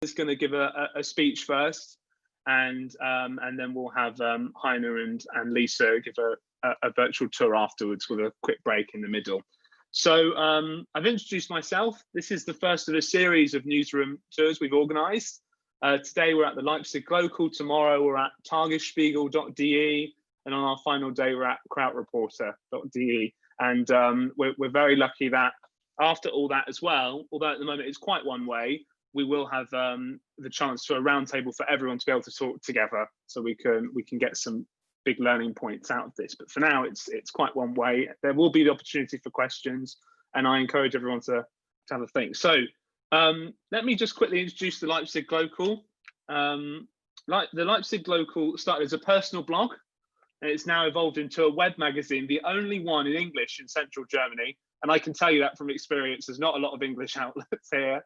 is going to give a speech first, and then we'll have Heiner and Lisa give a virtual tour afterwards with a quick break in the middle. So I've introduced myself. This is the first of a series of newsroom tours we've organised. Today we're at the Leipzig Glocal, tomorrow we're at Tagesspiegel.de, and on our final day we're at Krautreporter.de. And we're very lucky that after all that as well, although at the moment it's quite one way, we will have the chance for a roundtable for everyone to be able to talk together, so we can get some big learning points out of this. But for now, it's quite one way. There will be the opportunity for questions, and I encourage everyone to have a think. So let me just quickly introduce the Leipzig Glocal. The Leipzig Glocal started as a personal blog, and it's now evolved into a web magazine, the only one in English in central Germany. And I can tell you that from experience, there's not a lot of English outlets here.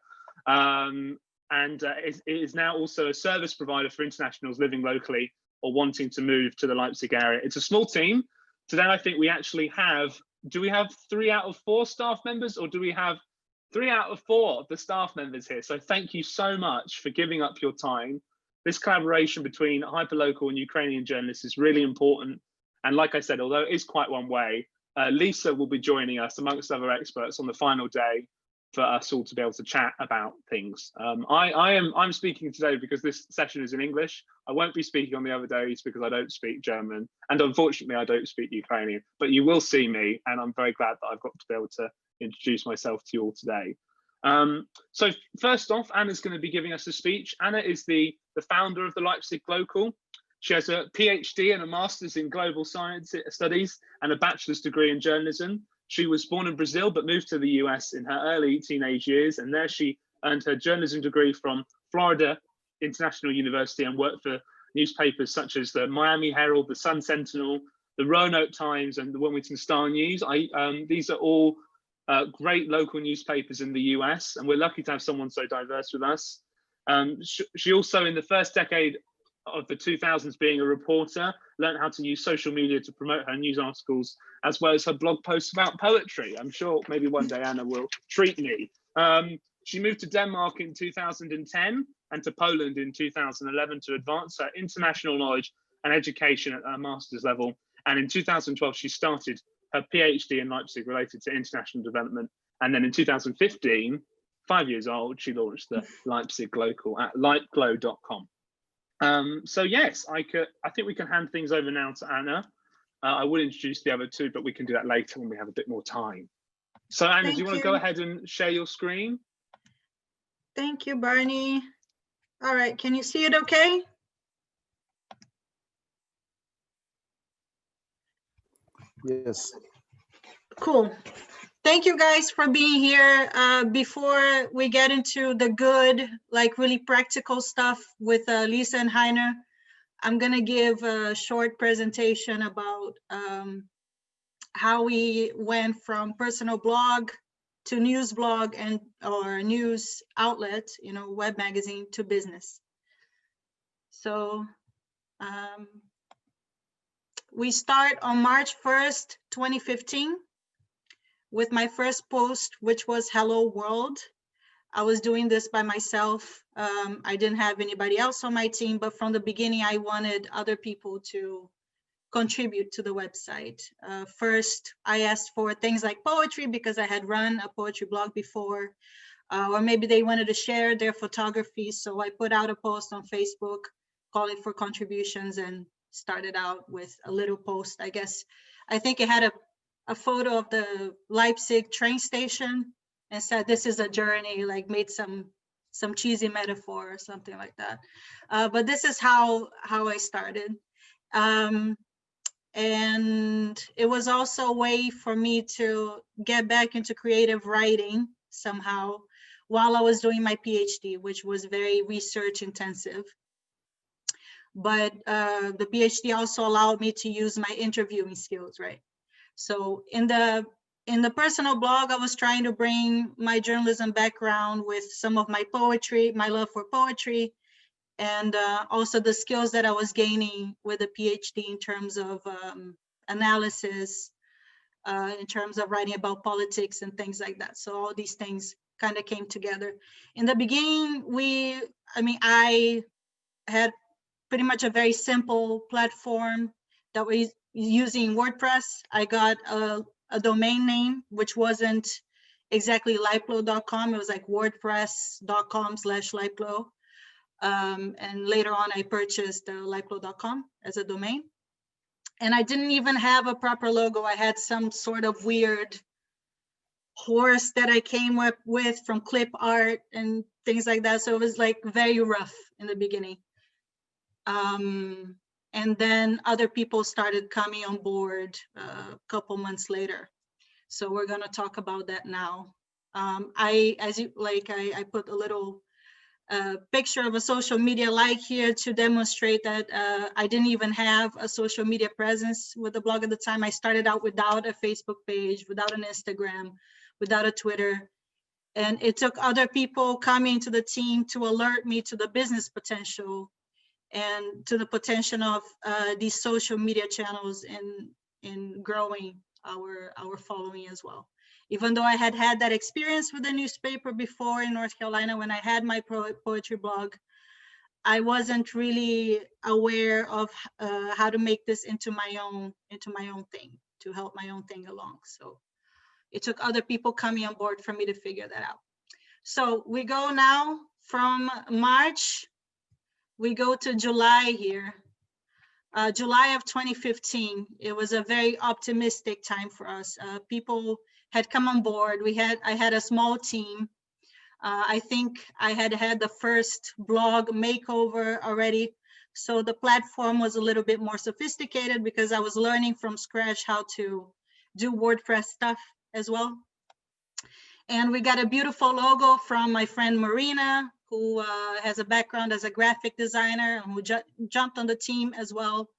It is now also a service provider for internationals living locally or wanting to move to the Leipzig area. It's a small team. Today, I think we actually have, do we have 3 out of 4 staff members, or do we have 3 out of 4 of the staff members here? So thank you so much for giving up your time. This collaboration between hyperlocal and Ukrainian journalists is really important. And like I said, although it is quite one way, Lisa will be joining us amongst other experts on the final day for us all to be able to chat about things. I'm speaking today because this session is in English. I won't be speaking on the other days because I don't speak German, and unfortunately I don't speak Ukrainian, but you will see me, and I'm very glad that I've got to be able to introduce myself to you all today. So first off, Anna's going to be giving us a speech. Anna is the founder of the Leipzig Glocal. She has a PhD and a master's in global science studies and a bachelor's degree in journalism. She was born in Brazil, but moved to the US in her early teenage years. And there she earned her journalism degree from Florida International University and worked for newspapers such as the Miami Herald, the Sun Sentinel, the Roanoke Times, and the Wilmington Star News. These are all great local newspapers in the US, and we're lucky to have someone so diverse with us. She also, in the first decade of the 2000s being a reporter, learned how to use social media to promote her news articles, as well as her blog posts about poetry. I'm sure maybe one day Anna will treat me. She moved to Denmark in 2010 and to Poland in 2011 to advance her international knowledge and education at a master's level. And in 2012, she started her PhD in Leipzig related to international development. And then in 2015, 5 years old, she launched the Leipzig Glocal at lightglow.com. So yes, I think we can hand things over now to Anna. I will introduce the other two, but we can do that later when we have a bit more time. So Anna, do you want to go ahead and share your screen? Thank you, Barney. All right, can you see it okay? Yes. Cool. Thank you guys for being here. Before we get into the good, like really practical stuff with Lisa and Heiner, I'm gonna give a short presentation about how we went from personal blog to news blog and or news outlet, you know, web magazine to business. So we start on March 1st, 2015. With my first post, which was Hello World. I was doing this by myself. I didn't have anybody else on my team, but from the beginning, I wanted other people to contribute to the website. First, I asked for things like poetry because I had run a poetry blog before, or maybe they wanted to share their photography. So I put out a post on Facebook calling for contributions and started out with a little post. I guess, I think it had a photo of the Leipzig train station and said, "This is a journey," like made some cheesy metaphor or something like that. But this is how I started. And it was also a way for me to get back into creative writing somehow while I was doing my PhD, which was very research intensive. But the PhD also allowed me to use my interviewing skills, right? So in the personal blog, I was trying to bring my journalism background with some of my poetry, my love for poetry, and also the skills that I was gaining with a PhD in terms of analysis, in terms of writing about politics and things like that. So all these things kind of came together. In the beginning, I had pretty much a very simple platform that was using WordPress. I got a domain name, which wasn't exactly liplo.com. It was like wordpress.com/liplo. And later on, I purchased liplo.com as a domain. And I didn't even have a proper logo. I had some sort of weird horse that I came up with from clip art and things like that. So it was like very rough in the beginning. And then other people started coming on board a couple months later. So we're going to talk about that now. I put a little picture of a social media like here to demonstrate that I didn't even have a social media presence with the blog at the time. I started out without a Facebook page, without an Instagram, without a Twitter. And it took other people coming to the team to alert me to the business potential and to the potential of these social media channels in growing our following as well. Even though I had had that experience with the newspaper before in North Carolina when I had my poetry blog, I wasn't really aware of how to make this into my own thing, to help my own thing along. So it took other people coming on board for me to figure that out. So we go now from March, we go to July here. July of 2015, it was a very optimistic time for us. People had come on board. I had a small team. I think I had the first blog makeover already. So the platform was a little bit more sophisticated because I was learning from scratch how to do WordPress stuff as well. And we got a beautiful logo from my friend Marina, who has a background as a graphic designer and who jumped on the team as well.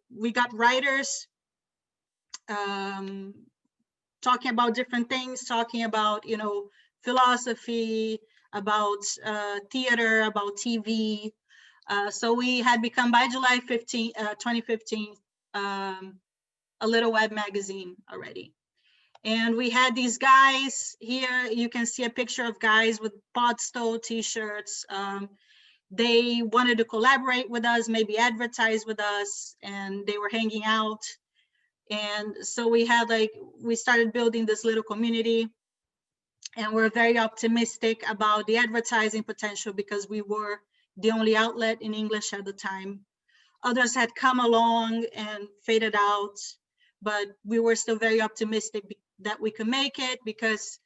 We got writers talking about different things, talking about, philosophy, about theater, about TV. So we had become, by July 2015, a little web magazine already. And we had these guys here. You can see a picture of guys with Podstow t-shirts. They wanted to collaborate with us, maybe advertise with us, and they were hanging out. And so we started building this little community, and we're very optimistic about the advertising potential because we were the only outlet in English at the time. Others had come along and faded out, but we were still very optimistic that we could make it because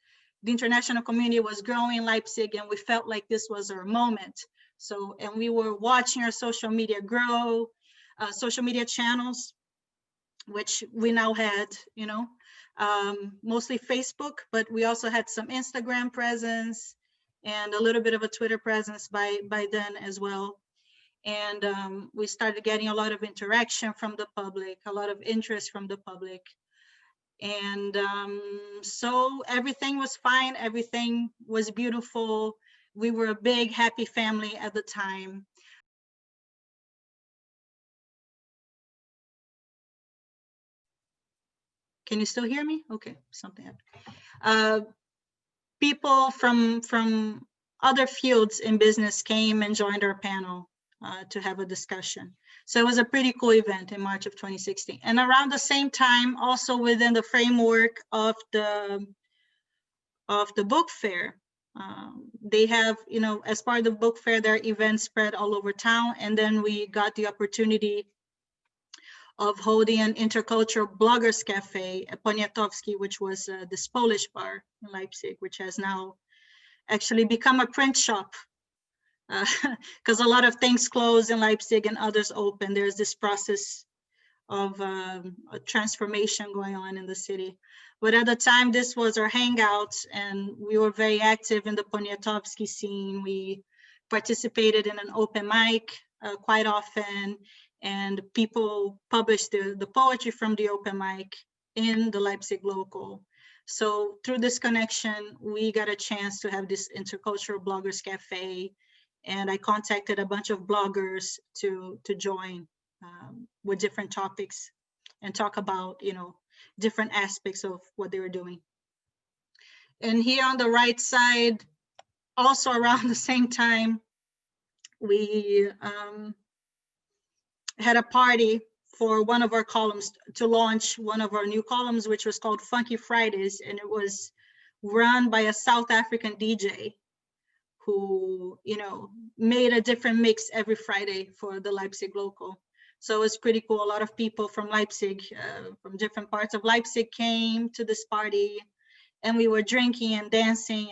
the international community was growing in Leipzig, and we felt like this was our moment. So, and we were watching our social media grow, social media channels, which we now had, mostly Facebook, but we also had some Instagram presence and a little bit of a Twitter presence by then as well. And we started getting a lot of interaction from the public, a lot of interest from the public. And so everything was fine. Everything was beautiful. We were a big, happy family at the time. Can you still hear me? Okay, something happened. People from other fields in business came and joined our panel to have a discussion. So it was a pretty cool event in March of 2016. And around the same time, also within the framework of the book fair, they have, as part of the book fair, there are events spread all over town. And then we got the opportunity of holding an intercultural bloggers cafe at Poniatowski, which was this Polish bar in Leipzig, which has now actually become a print shop because a lot of things close in Leipzig and others open. There's this process of a transformation going on in the city. But at the time, this was our hangout, and we were very active in the Poniatowski scene. We participated in an open mic quite often, and people published the poetry from the open mic in the Leipzig Glocal. So through this connection, we got a chance to have this intercultural bloggers cafe, and I contacted a bunch of bloggers to join with different topics and talk about, different aspects of what they were doing. And here on the right side also around the same time, we had a party for one of our columns to launch one of our new columns, which was called Funky Fridays, and it was run by a South African DJ who, you know, made a different mix every Friday for the Leipzig Glocal. So it was pretty cool. A lot of people from Leipzig, from different parts of Leipzig, came to this party, and we were drinking and dancing,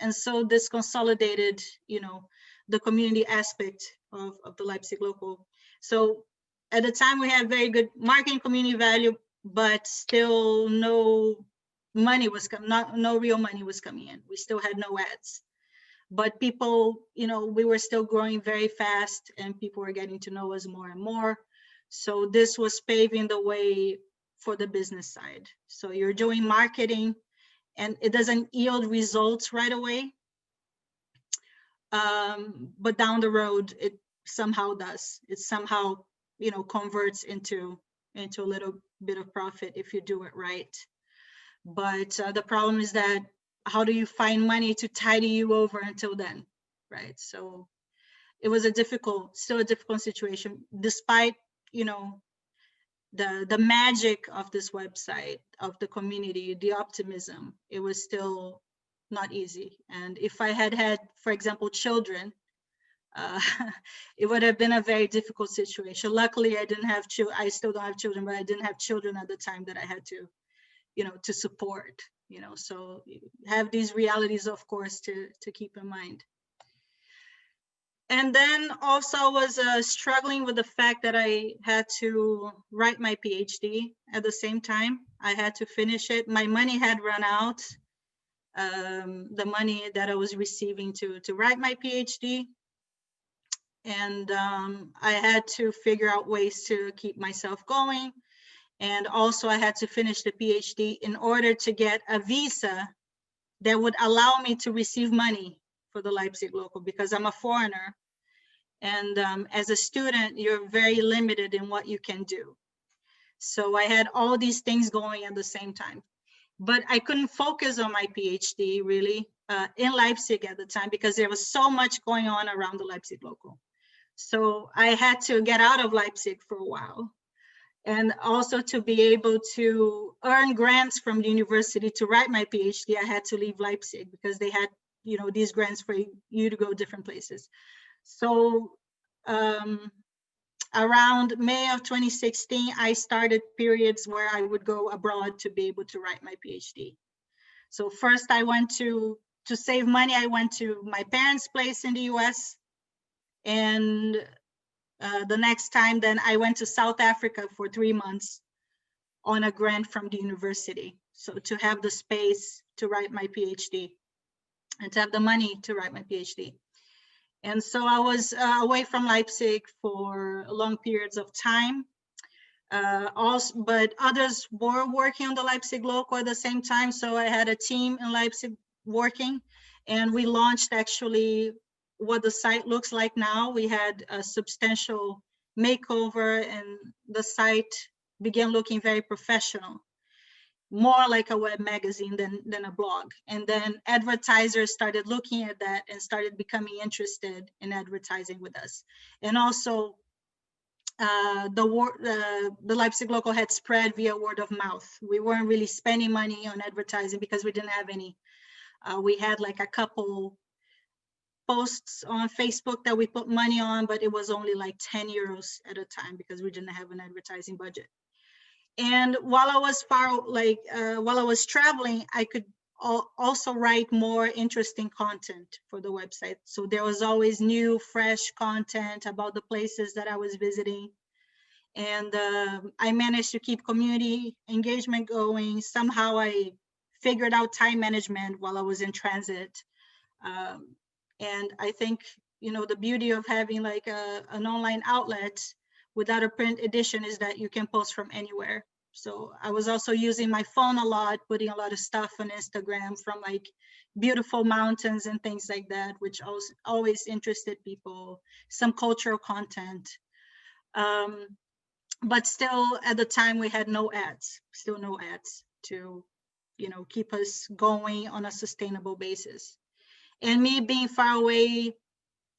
and so this consolidated, you know, the community aspect of the Leipzig Glocal. So at the time we had very good marketing community value, but still no money was coming, no real money was coming in. We still had no ads, but people, you know, we were still growing very fast and people were getting to know us more and more. So this was paving the way for the business side. So you're doing marketing and it doesn't yield results right away. But down the road, it somehow does. It somehow, you know, converts into a little bit of profit if you do it right. But the problem is that how do you find money to tidy you over until then, right? So it was still a difficult situation, despite, you know, the magic of this website, of the community, the optimism. It was still not easy. And if I had, for example, children, it would have been a very difficult situation. Luckily, I didn't have children. I still don't have children, but I didn't have children at the time that I had to, you know, to support, you know, so you have these realities, of course, to keep in mind. And then also I was struggling with the fact that I had to write my PhD at the same time. I had to finish it. My money had run out, the money that I was receiving to write my PhD. And I had to figure out ways to keep myself going. And also I had to finish the PhD in order to get a visa that would allow me to receive money for the Leipzig Glocal, because I'm a foreigner. And as a student, you're very limited in what you can do. So I had all these things going at the same time. But I couldn't focus on my PhD really in Leipzig at the time because there was so much going on around the Leipzig Glocal. So I had to get out of Leipzig for a while. And also to be able to earn grants from the university to write my PhD, I had to leave Leipzig because they had, you know, these grants for you to go different places. So around May of 2016, I started periods where I would go abroad to be able to write my PhD. So first I went to save money, I went to my parents' place in the US. And the next time then I went to South Africa for 3 months on a grant from the university. So to have the space to write my PhD and to have the money to write my PhD. And so I was away from Leipzig for long periods of time. But others were working on the Leipzig Glocal at the same time. So I had a team in Leipzig working, and we launched actually what the site looks like now. We had a substantial makeover and the site began looking very professional, more like a web magazine than a blog. And then advertisers started looking at that and started becoming interested in advertising with us. And also the Leipzig Glocal had spread via word of mouth. We weren't really spending money on advertising because we didn't have any. We had like a couple posts on Facebook that we put money on, but it was only like 10 euros at a time because we didn't have an advertising budget. And while I was while I was traveling, I could also write more interesting content for the website. So there was always new, fresh content about the places that I was visiting. And I managed to keep community engagement going. Somehow I figured out time management while I was in transit. And I think, you know, the beauty of having like an online outlet without a print edition is that you can post from anywhere. So I was also using my phone a lot, putting a lot of stuff on Instagram from like beautiful mountains and things like that, which also always interested people, some cultural content. But still at the time we had no ads, still no ads to, you know, keep us going on a sustainable basis. And me being far away,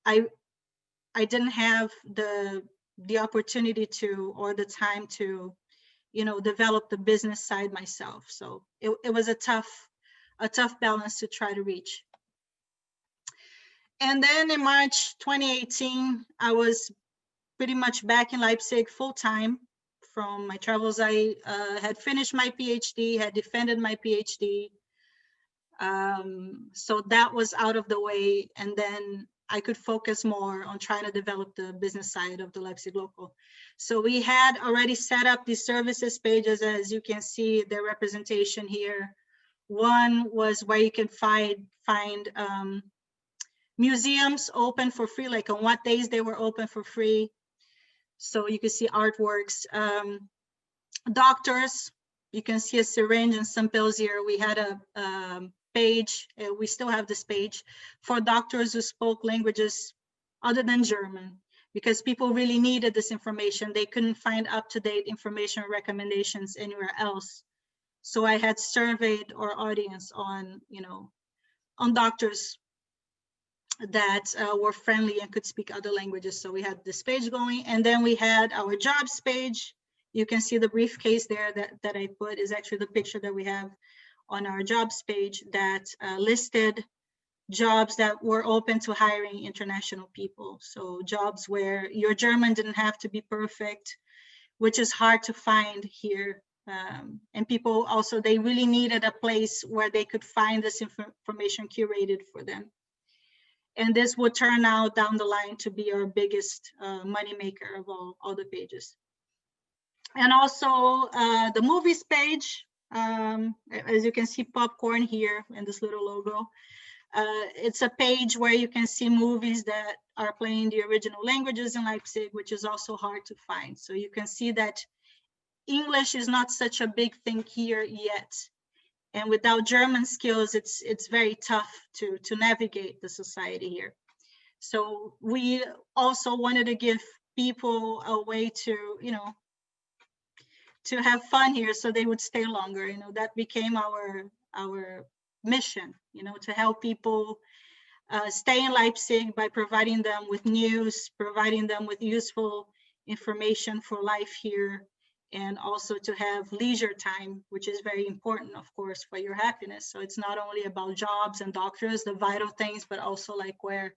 I didn't have the opportunity to, or the time to, you know, develop the business side myself. So it was a tough balance to try to reach. And then in March 2018, I was pretty much back in Leipzig full time from my travels. I had finished my PhD, had defended my PhD. So that was out of the way. And then I could focus more on trying to develop the business side of the Leipzig Glocal. So we had already set up these services pages, as you can see the representation here. One was where you can find museums open for free, like on what days they were open for free. So you can see artworks. Doctors, you can see a syringe and some pills here. We had a page, we still have this page, for doctors who spoke languages other than German, because people really needed this information. They couldn't find up-to-date information or recommendations anywhere else. So I had surveyed our audience on, you know, on doctors that were friendly and could speak other languages. So we had this page going, and then we had our jobs page. You can see the briefcase there that I put is actually the picture that we have on our jobs page that listed jobs that were open to hiring international people. So jobs where your German didn't have to be perfect, which is hard to find here. And people also, they really needed a place where they could find this information curated for them. And this would turn out down the line to be our biggest moneymaker of all the pages. And also the movies page, as you can see popcorn here in this little logo. It's a page where you can see movies that are playing the original languages in Leipzig, which is also hard to find. So you can see that English is not such a big thing here yet. And without German skills, it's very tough to navigate the society here. So we also wanted to give people a way to, you know, to have fun here so they would stay longer. You know, that became our mission, you know, to help people stay in Leipzig by providing them with news, providing them with useful information for life here, and also to have leisure time, which is very important, of course, for your happiness. So it's not only about jobs and doctors, the vital things, but also like where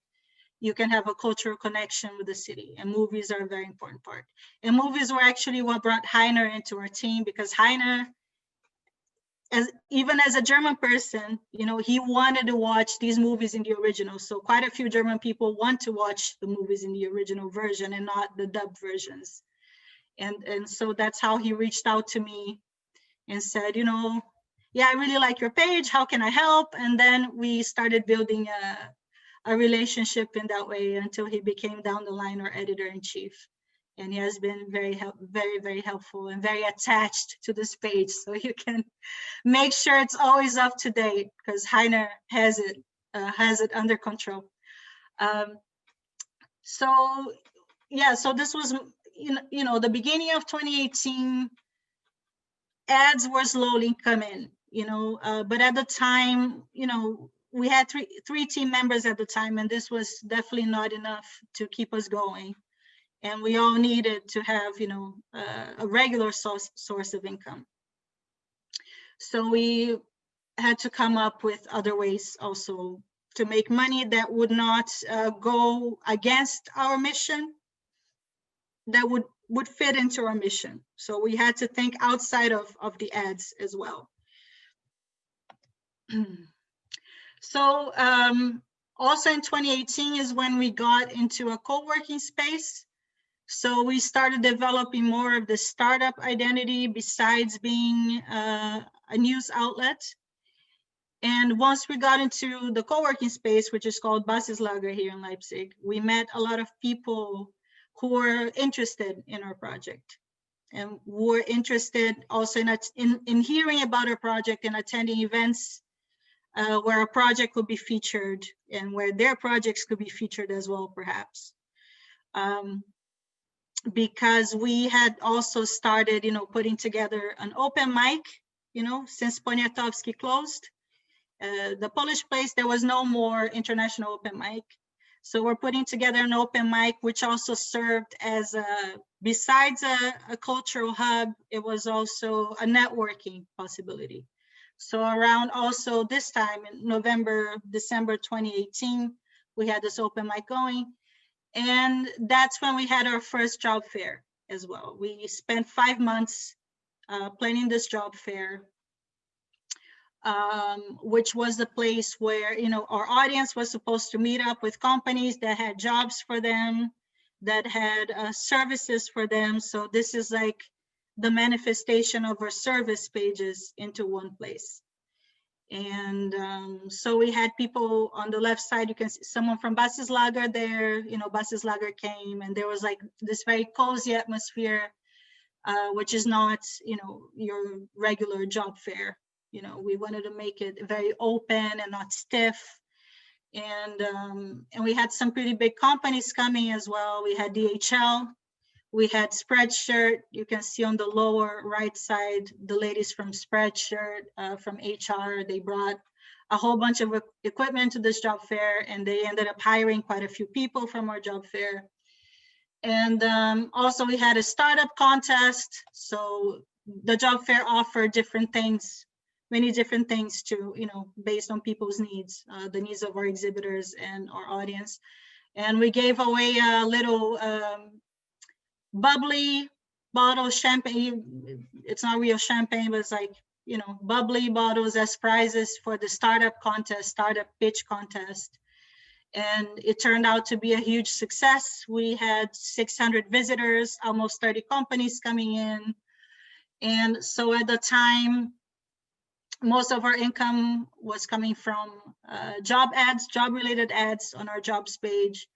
you can have a cultural connection with the city, and movies are a very important part. And movies were actually what brought Heiner into our team, because Heiner, even as a German person, you know, he wanted to watch these movies in the original. So quite a few German people want to watch the movies in the original version and not the dubbed versions. And so that's how he reached out to me and said, you know, yeah, I really like your page. How can I help? And then we started building a relationship in that way until he became down the line our editor-in-chief. And he has been very, very helpful and very attached to this page. So you can make sure it's always up to date, because Heiner has it under control. So yeah, so this was, you know, the beginning of 2018, ads were slowly coming, you know, but at the time, you know, we had three team members at the time, and this was definitely not enough to keep us going. And we all needed to have, you know, a regular source of income. So we had to come up with other ways also to make money that would not go against our mission, that would fit into our mission. So we had to think outside of the ads as well. So also in 2018 is when we got into a co-working space. So we started developing more of the startup identity besides being a news outlet. And once we got into the co-working space, which is called Basislager here in Leipzig, we met a lot of people who were interested in our project and were interested also in hearing about our project and attending events where our project could be featured and where their projects could be featured as well, perhaps. Because we had also started, you know, putting together an open mic, you know, since Poniatowski closed. The Polish place, there was no more international open mic. So we're putting together an open mic, which also served as besides a cultural hub, it was also a networking possibility. So around also this time in December 2018, we had this open mic going. And that's when we had our first job fair as well. We spent 5 months planning this job fair, which was the place where, you know, our audience was supposed to meet up with companies that had jobs for them, that had services for them. So this is like the manifestation of our service pages into one place. And so we had people on the left side, you can see someone from Basislager there, you know, Basislager came, and there was like this very cozy atmosphere, which is not, you know, your regular job fair. You know, we wanted to make it very open and not stiff. And we had some pretty big companies coming as well. We had DHL, we had Spreadshirt. You can see on the lower right side, the ladies from Spreadshirt, from HR, they brought a whole bunch of equipment to this job fair, and they ended up hiring quite a few people from our job fair. And also we had a startup contest. So the job fair offered different things, many different things to, you know, based on people's needs, the needs of our exhibitors and our audience. And we gave away a little bubbly bottle of champagne. It's not real champagne, but it's like, you know, bubbly bottles as prizes for the startup contest, startup pitch contest. And it turned out to be a huge success. We had 600 visitors, almost 30 companies coming in. And so at the time, most of our income was coming from job ads, job-related ads on our jobs page,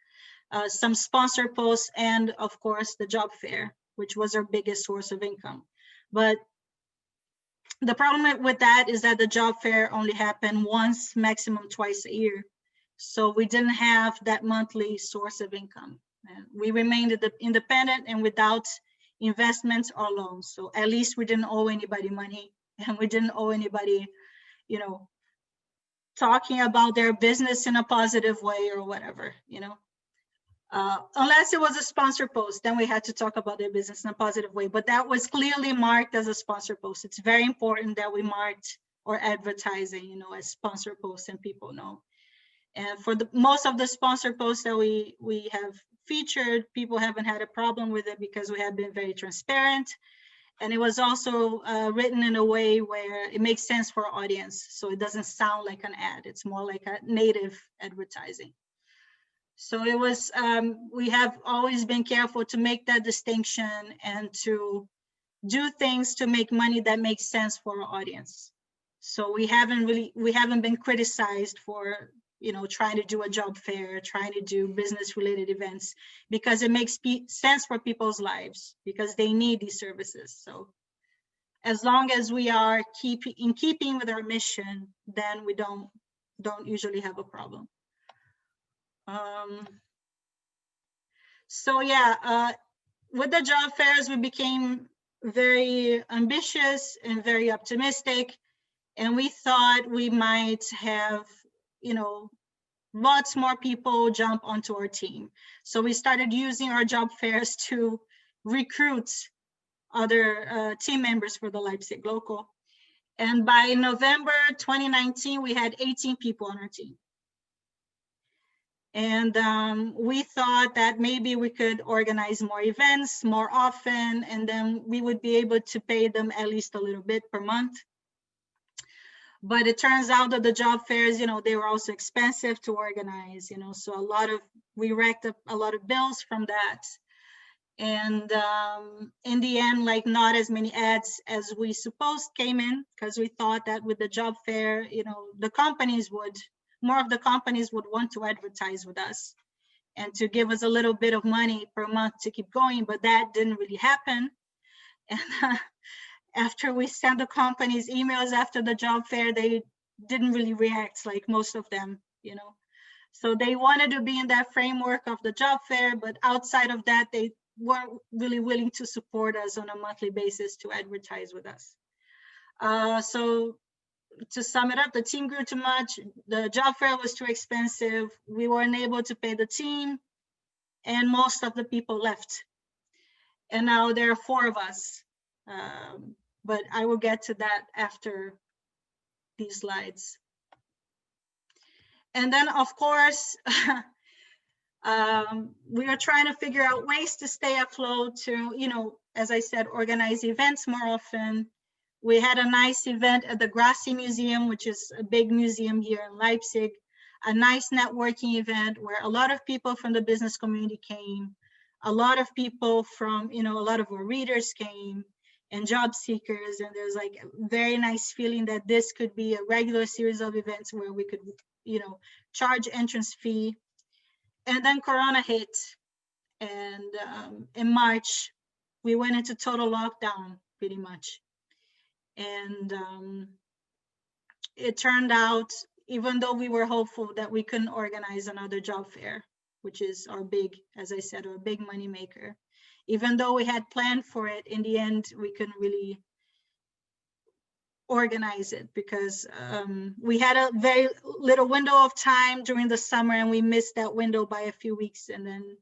some sponsor posts, and of course the job fair, which was our biggest source of income. But the problem with that is that the job fair only happened once, maximum twice a year. So we didn't have that monthly source of income. We remained independent and without investments or loans. So at least we didn't owe anybody money, and we didn't owe anybody, you know, talking about their business in a positive way or whatever, you know. Unless it was a sponsor post, then we had to talk about their business in a positive way. But that was clearly marked as a sponsor post. It's very important that we marked our advertising, you know, as sponsor posts, and people know. And for the most of the sponsor posts that we have featured, people haven't had a problem with it because we have been very transparent. And it was also written in a way where it makes sense for our audience. So it doesn't sound like an ad. It's more like a native advertising. So it was, we have always been careful to make that distinction and to do things to make money that makes sense for our audience. So we haven't been criticized for, you know, trying to do a job fair, trying to do business related events, because it makes sense for people's lives, because they need these services. So as long as we are in keeping with our mission, then we don't usually have a problem. So yeah, with the job fairs, we became very ambitious and very optimistic, and we thought we might have, you know, lots more people jump onto our team. So we started using our job fairs to recruit other team members for the Leipzig Glocal. And by November 2019, we had 18 people on our team. And we thought that maybe we could organize more events more often, and then we would be able to pay them at least a little bit per month. But it turns out that the job fairs, you know, they were also expensive to organize, you know, so we racked up a lot of bills from that. And in the end, like, not as many ads as we supposed came in, because we thought that with the job fair, you know, more of the companies would want to advertise with us and to give us a little bit of money per month to keep going, but that didn't really happen. And after we sent the companies emails after the job fair, they didn't really react, like most of them, you know. So they wanted to be in that framework of the job fair, but outside of that, they weren't really willing to support us on a monthly basis to advertise with us. So to sum it up, the team grew too much. The job fair was too expensive. We weren't able to pay the team, and most of the people left. And now there are 4 of us. But I will get to that after these slides. And then, of course, we are trying to figure out ways to stay afloat, to, you know, as I said, organize events more often. We had a nice event at the Grassi Museum, which is a big museum here in Leipzig, a nice networking event where a lot of people from the business community came, a lot of people from, you know, a lot of our readers came, and job seekers. And there's like a very nice feeling that this could be a regular series of events where we could, you know, charge entrance fee. And then Corona hit, and in March, we went into total lockdown pretty much. And it turned out, even though we were hopeful that we couldn't organize another job fair, which is our big, as I said, our big money maker, even though we had planned for it, in the end, we couldn't really organize it because we had a very little window of time during the summer, and we missed that window by a few weeks, and then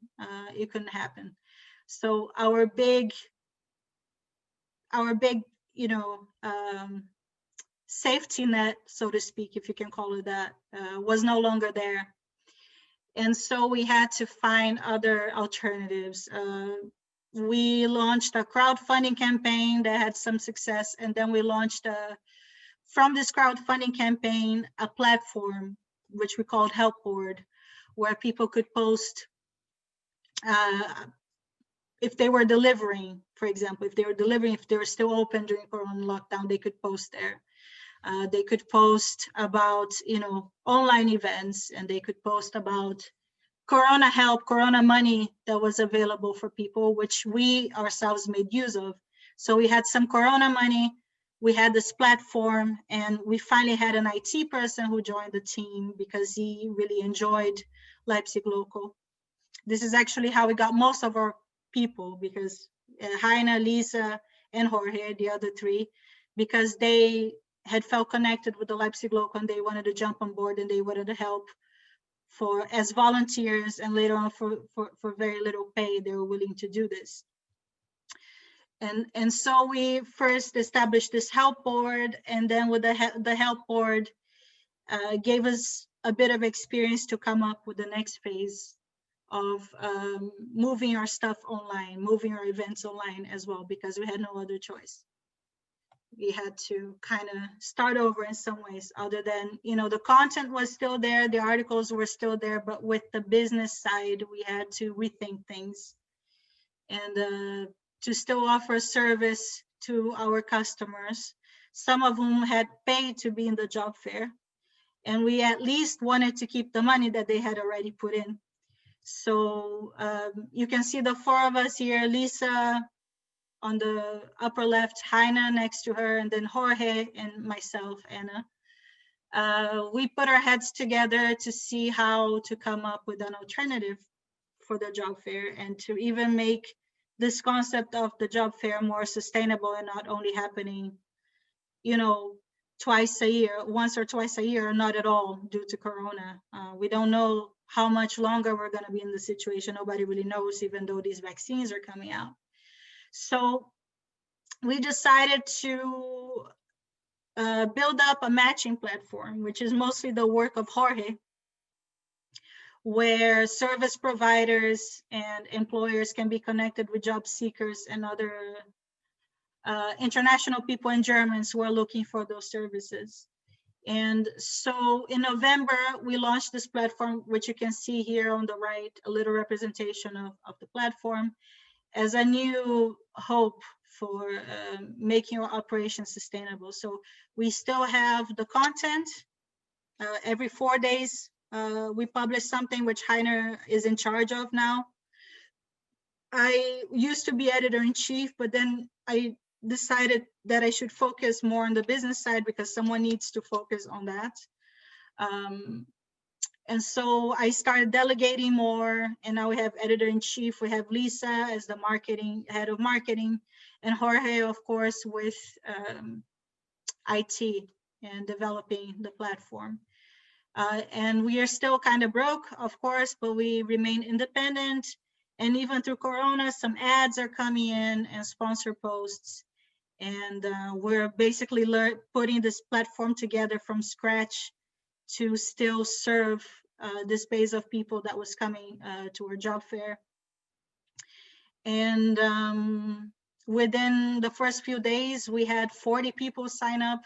it couldn't happen. So our big, you know, safety net, so to speak, if you can call it that, was no longer there. And so we had to find other alternatives. We launched a crowdfunding campaign that had some success, and then we launched from this crowdfunding campaign a platform which we called Help Board, where people could post if they were delivering, for example, if they were still open during Corona lockdown, they could post there. They could post about, you know, online events, and they could post about Corona help, Corona money that was available for people, which we ourselves made use of. So we had some Corona money, we had this platform, and we finally had an IT person who joined the team because he really enjoyed Leipzig Local. This is actually how we got most of our people, because Heiner, Lisa, and Jorge, the other 3, because they had felt connected with the Leipzig Local, and they wanted to jump on board, and they wanted to help as volunteers, and later on for very little pay. They were willing to do this. And so we first established this help board, and then with the help board gave us a bit of experience to come up with the next phase of moving our stuff online, moving our events online as well, because we had no other choice. We had to kind of start over in some ways, other than, you know, the content was still there, the articles were still there, but with the business side, we had to rethink things and to still offer service to our customers, some of whom had paid to be in the job fair, and we at least wanted to keep the money that they had already put in. So you can see the 4 of us here, Lisa on the upper left, Heiner next to her, and then Jorge and myself, Anna. We put our heads together to see how to come up with an alternative for the job fair, and to even make this concept of the job fair more sustainable and not only happening, you know, twice a year, once or twice a year, or not at all due to Corona. We don't know how much longer we're going to be in the situation. Nobody really knows, even though these vaccines are coming out. So we decided to build up a matching platform, which is mostly the work of Jorge, where service providers and employers can be connected with job seekers and other international people and Germans who are looking for those services. And so in November, we launched this platform, which you can see here on the right, a little representation of the platform, as a new hope for making our operation sustainable. So we still have the content. Every 4 days, we publish something, which Heiner is in charge of now. I used to be editor-in-chief, but then I decided that I should focus more on the business side, because someone needs to focus on that. And so I started delegating more, and now we have editor-in-chief. We have Lisa as the head of marketing, and Jorge, of course, with IT and developing the platform. And we are still kind of broke, of course, but we remain independent. And even through Corona, some ads are coming in and sponsor posts. And we're basically putting this platform together from scratch to still serve this base of people that was coming to our job fair. And within the first few days, we had 40 people sign up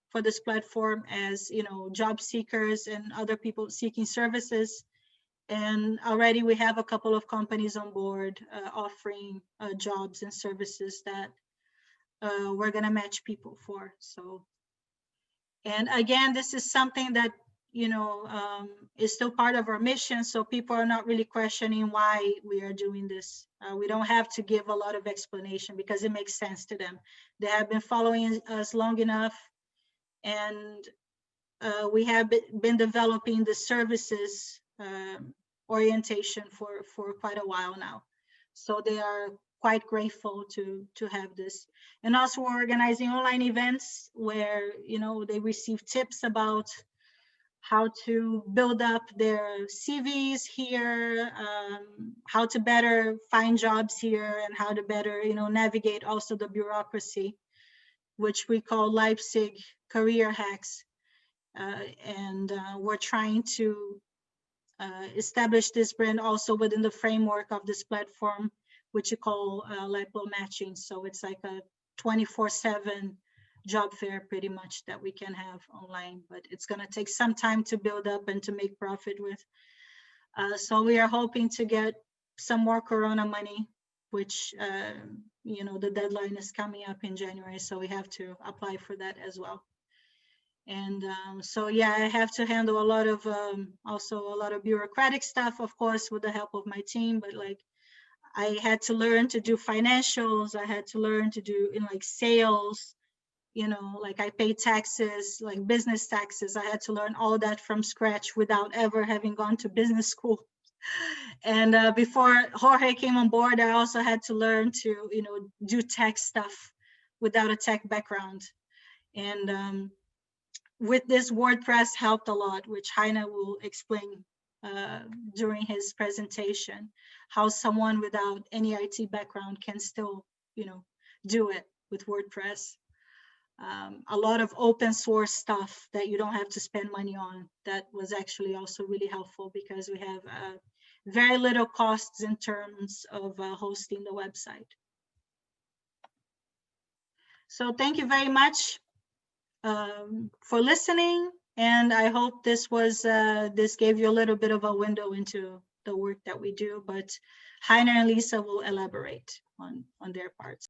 for this platform as, you know, job seekers and other people seeking services. And already we have a couple of companies on board offering jobs and services that we're gonna match people for. So, and again, this is something that, you know, is still part of our mission. So people are not really questioning why we are doing this. We don't have to give a lot of explanation because it makes sense to them. They have been following us long enough, and we have been developing the services orientation for quite a while now. So they are quite grateful to have this. And also we're organizing online events where, you know, they receive tips about how to build up their CVs here, how to better find jobs here, and how to better, you know, navigate also the bureaucracy, which we call Leipzig career hacks. And we're trying to establish this brand also within the framework of this platform, which you call Leipzig matching. So it's like a 24/7 job fair pretty much that we can have online, but it's going to take some time to build up and to make profit with. So we are hoping to get some more Corona money, which, you know, the deadline is coming up in January, so we have to apply for that as well. And so, yeah, I have to handle a lot of, also a lot of bureaucratic stuff, of course, with the help of my team, but like, I had to learn to do financials. I had to learn to do, you know, like sales, you know, like I pay taxes, like business taxes. I had to learn all that from scratch without ever having gone to business school. And before Jorge came on board, I also had to learn to, you know, do tech stuff without a tech background. And with this, WordPress helped a lot, which Heiner will explain during his presentation, how someone without any IT background can still, you know, do it with WordPress. A lot of open source stuff that you don't have to spend money on. That was actually also really helpful because we have very little costs in terms of hosting the website. So thank you very much for listening. And I hope this was this gave you a little bit of a window into the work that we do, but Heiner and Lisa will elaborate on their parts.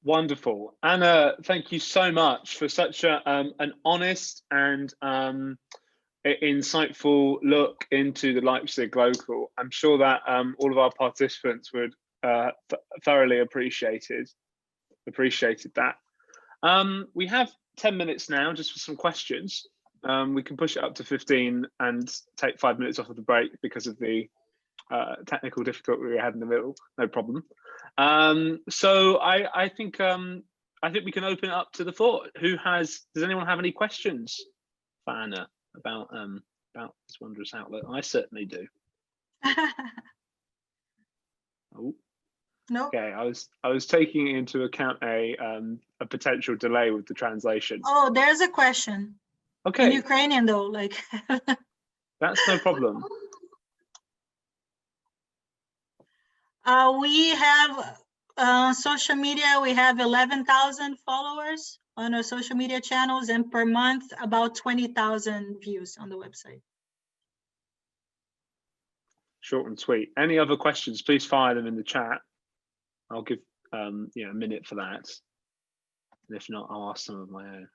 Wonderful. Anna, thank you so much for such an honest and insightful look into the Leipzig Glocal. I'm sure that all of our participants would thoroughly appreciated that. We have 10 minutes now just for some questions. We can push it up to 15 and take 5 minutes off of the break because of the technical difficulty we had in the middle. No problem. So I think we can open it up to the floor. Does anyone have any questions for Anna about this wondrous outlet? I certainly do. Oh. No. Okay, I was taking into account a potential delay with the translation. Oh, there's a question. Okay. In Ukrainian though, like. That's no problem. We have social media. We have 11,000 followers on our social media channels, and per month about 20,000 views on the website. Short and sweet. Any other questions? Please fire them in the chat. I'll give a minute for that. And if not, I'll ask some of my own.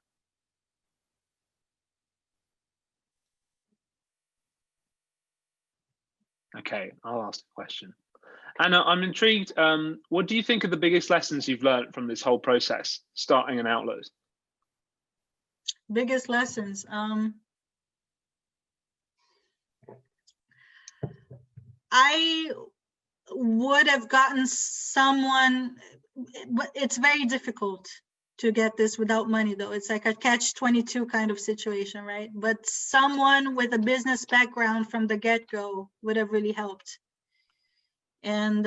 Okay, I'll ask a question. Anna, I'm intrigued. What do you think are the biggest lessons you've learned from this whole process, starting an outlet? Biggest lessons. I would have gotten someone but it's very difficult to get this without money, though. It's like a catch-22 kind of situation, right? But someone with a business background from the get-go would have really helped. And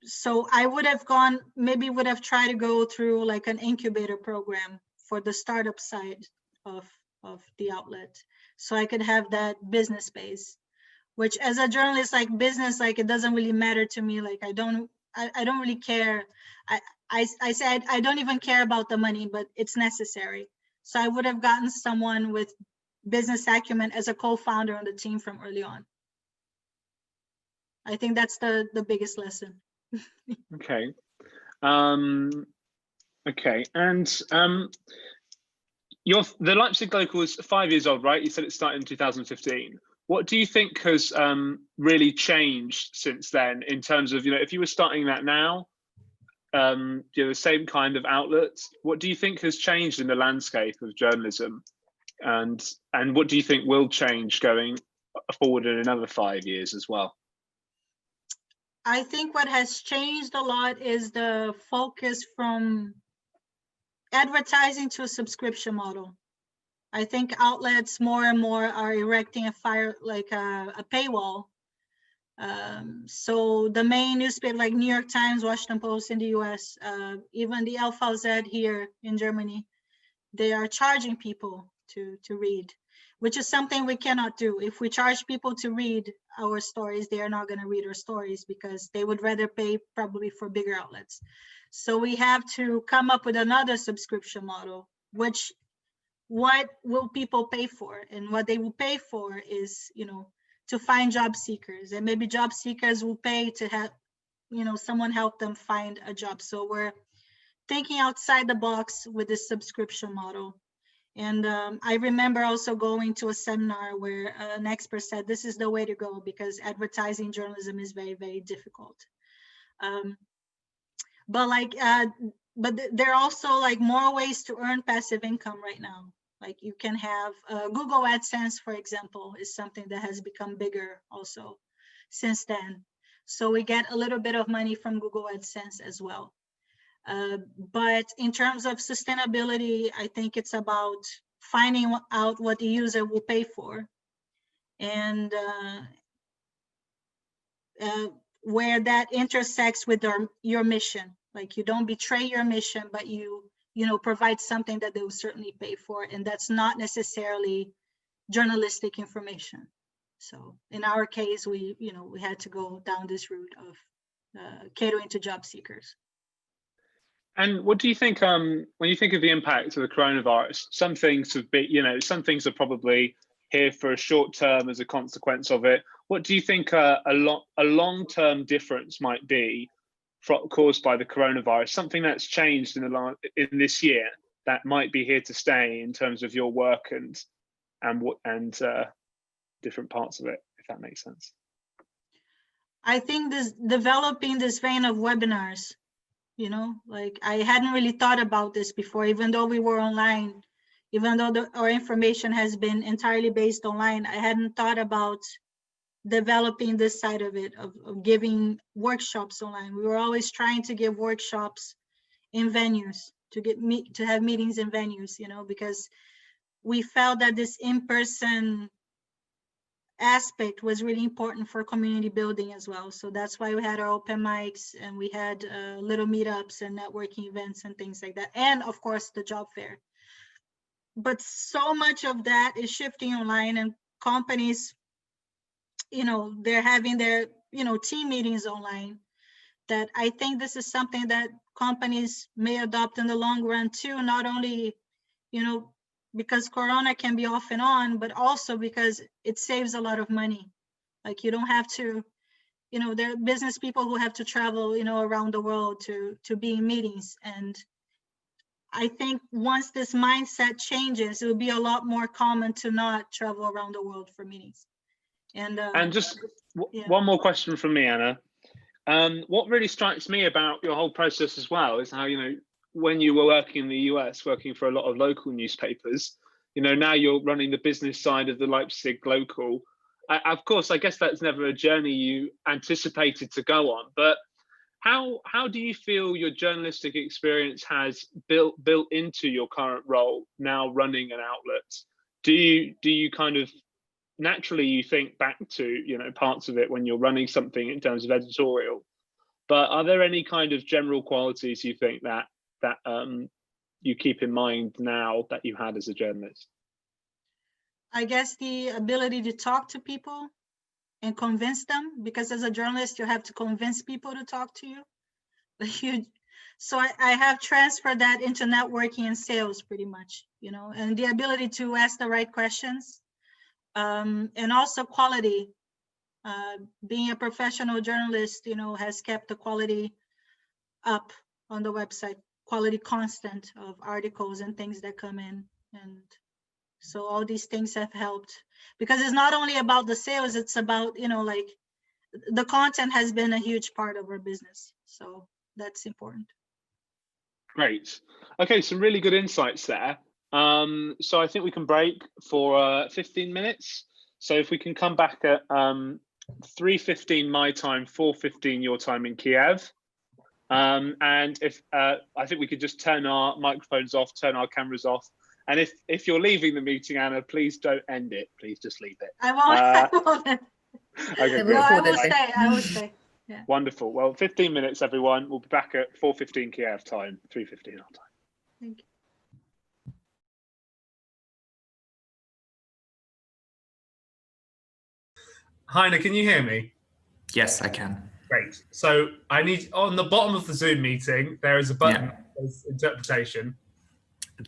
so I would have gone, maybe would have tried to go through like an incubator program for the startup side of the outlet, so I could have that business base, which as a journalist, like business, like it doesn't really matter to me. Like I don't really care. I said I don't even care about the money, but it's necessary. So I would have gotten someone with business acumen as a co-founder on the team from early on. I think that's the biggest lesson. Okay. Okay, and the Leipzig Glocal is 5 years old, right? You said it started in 2015. What do you think has really changed since then in terms of, if you were starting that now, the same kind of outlets, what do you think has changed in the landscape of journalism? And what do you think will change going forward in another 5 years as well? I think what has changed a lot is the focus from advertising to a subscription model. I think outlets more and more are erecting a paywall. So the main newspaper like New York Times, Washington Post in the US, even the LVZ here in Germany, they are charging people to read, which is something we cannot do. If we charge people to read our stories, they are not going to read our stories because they would rather pay probably for bigger outlets. So we have to come up with another subscription model, which what will people pay for? And what they will pay for is, to find job seekers, and maybe job seekers will pay to have, someone help them find a job. So we're thinking outside the box with this subscription model. And I remember also going to a seminar where an expert said, this is the way to go because advertising journalism is very, very difficult. But there are also like more ways to earn passive income right now. Like you can have Google AdSense, for example, is something that has become bigger also since then. So we get a little bit of money from Google AdSense as well. But in terms of sustainability, I think it's about finding out what the user will pay for, and where that intersects with your mission. Like you don't betray your mission, but you provide something that they will certainly pay for, and that's not necessarily journalistic information. So in our case, we had to go down this route of catering to job seekers. And what do you think, when you think of the impact of the coronavirus, some things have been, some things are probably here for a short term as a consequence of it. What do you think a long-term difference might be caused by the coronavirus? Something that's changed in this year that might be here to stay in terms of your work and different parts of it, if that makes sense. I think developing this vein of webinars. Like I hadn't really thought about this before, even though we were online, even though our information has been entirely based online, I hadn't thought about developing this side of it, of giving workshops online. We were always trying to give workshops in venues, to have meetings in venues, because we felt that this in-person aspect was really important for community building as well. So that's why we had our open mics, and we had little meetups and networking events and things like that. And of course the job fair. But so much of that is shifting online, and companies, they're having their, team meetings online, that I think this is something that companies may adopt in the long run too, not only, because Corona can be off and on, but also because it saves a lot of money. Like you don't have to, there are business people who have to travel, around the world to be in meetings. And I think once this mindset changes, it will be a lot more common to not travel around the world for meetings. And just one more question from me, Anna. What really strikes me about your whole process as well is how, when you were working in the US, working for a lot of local newspapers, now you're running the business side of the Leipzig Glocal. Of course, I guess that's never a journey you anticipated to go on, but How do you feel your journalistic experience has built into your current role now running an outlet? Do you kind of naturally you think back to parts of it when you're running something in terms of editorial, but are there any kind of general qualities you think that you keep in mind now that you had as a journalist? I guess the ability to talk to people and convince them, because as a journalist, you have to convince people to talk to you. So I have transferred that into networking and sales pretty much, and the ability to ask the right questions, and also quality. Being a professional journalist, has kept the quality up on the website, quality constant of articles and things that come in. And so all these things have helped, because it's not only about the sales, it's about, like the content has been a huge part of our business. So that's important. Great. Okay, some really good insights there. So I think we can break for 15 minutes. So if we can come back at 3:15 my time, 4:15 your time in Kiev. And if I think we could just turn our microphones off, turn our cameras off. And if you're leaving the meeting, Anna, please don't end it. Please just leave it. I won't. I won't. Okay, No, I will stay. I will stay. Yeah. Wonderful. Well, 15 minutes, everyone. We'll be back at 4:15 Kiev time, 3:15 our time. Thank you. Heiner, can you hear me? Yes, I can. Great. So I need, on the bottom of the Zoom meeting, there is a button that says interpretation.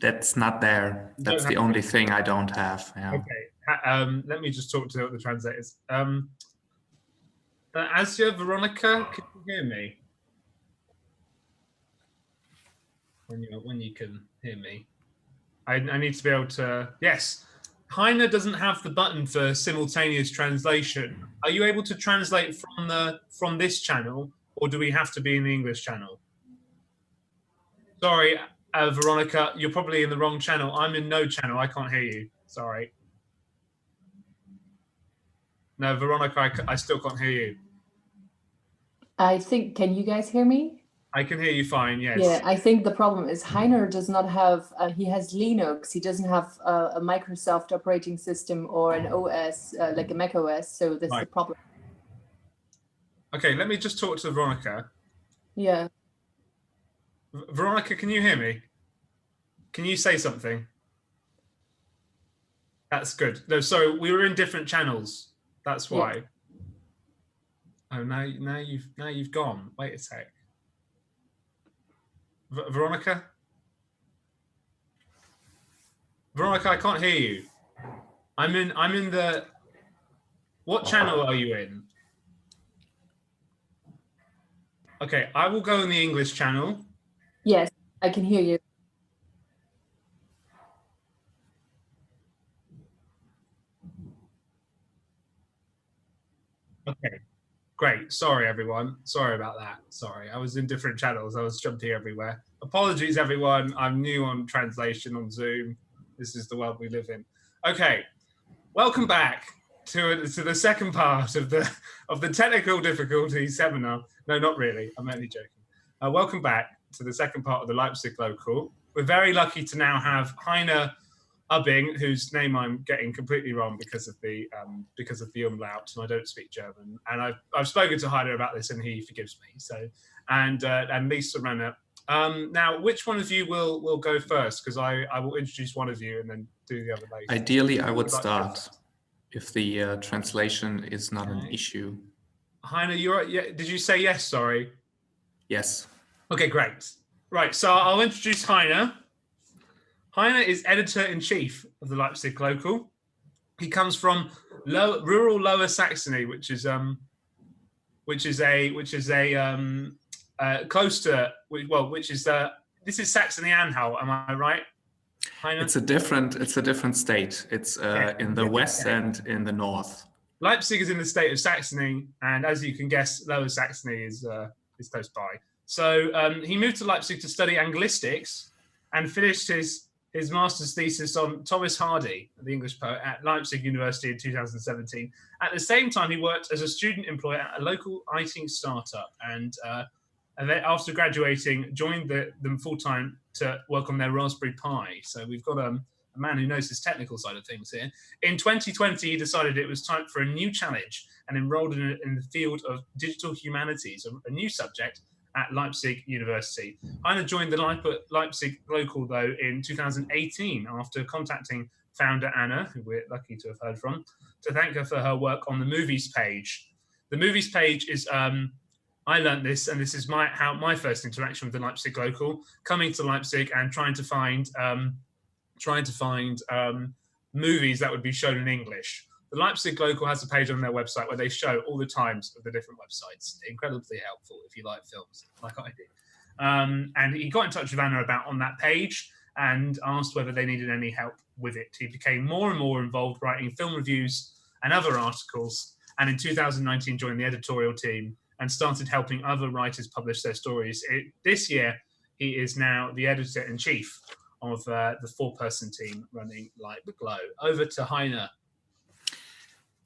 That's not there. That's the only thing I don't have. Yeah. Okay. Let me just talk to the translators. Asia, Veronica, can you hear me? When you can hear me. I need to be able to, yes. Heiner doesn't have the button for simultaneous translation. Are you able to translate from this channel, or do we have to be in the English channel? Sorry, Veronica, you're probably in the wrong channel. I'm in no channel. I can't hear you. Sorry. No, Veronica, I still can't hear you. I think, can you guys hear me? I can hear you fine, yes. Yeah, I think the problem is Heiner does not have, he has Linux. He doesn't have a Microsoft operating system or an OS, like a Mac OS. So that's the problem. Okay, let me just talk to Veronica. Yeah. Veronica, can you hear me? Can you say something? That's good. No, sorry, we were in different channels. That's why. Yeah. Oh, now you've gone. Wait a sec. Veronica? Veronica, I can't hear you. I'm in the, what channel are you in? Okay, I will go in the English channel. Yes, I can hear you. Okay, great. Sorry, everyone. Sorry about that. Sorry, I was in different channels. I was jumping everywhere. Apologies, everyone. I'm new on translation on Zoom. This is the world we live in. Okay, welcome back to the second part of the technical difficulties seminar. No, not really. I'm only joking. Welcome back to the second part of the Leipzig Glocal. We're very lucky to now have Heiner Uebbing, whose name I'm getting completely wrong because of the umlaut, and I don't speak German. And I've spoken to Heiner about this, and he forgives me. So, and Lisa Renner. Now, which one of you will go first? Because I will introduce one of you and then do the other later. Ideally, I would start if the translation is not an issue. Heiner, you're yeah. Did you say yes? Sorry. Yes. Okay, great. Right, so I'll introduce Heiner. Heiner is editor-in-chief of the Leipzig Glocal. He comes from rural Lower Saxony, which is close to, well, this is Saxony-Anhalt. Am I right, Heiner? It's a different state. It's in the west and in the north. Leipzig is in the state of Saxony, and as you can guess, Lower Saxony is close by. So he moved to Leipzig to study Anglistics and finished his master's thesis on Thomas Hardy, the English poet, at Leipzig University in 2017. At the same time, he worked as a student employee at a local IT startup. And and then after graduating, joined them full-time to work on their Raspberry Pi. So we've got a man who knows his technical side of things here. In 2020, he decided it was time for a new challenge and enrolled in the field of digital humanities, a new subject at Leipzig University. Heiner joined the Leipzig Glocal, though, in 2018 after contacting founder Anna, who we're lucky to have heard from, to thank her for her work on the movies page. The movies page is, I learned this, and this is my first interaction with the Leipzig Glocal, coming to Leipzig and trying to find movies that would be shown in English. The Leipzig Glocal has a page on their website where they show all the times of the different websites. Incredibly helpful if you like films, like I do. And he got in touch with Anna about on that page and asked whether they needed any help with it. He became more and more involved writing film reviews and other articles, and in 2019 joined the editorial team and started helping other writers publish their stories. This year, he is now the editor-in-chief of the 4-person team running Like the Glow. Over to Heiner.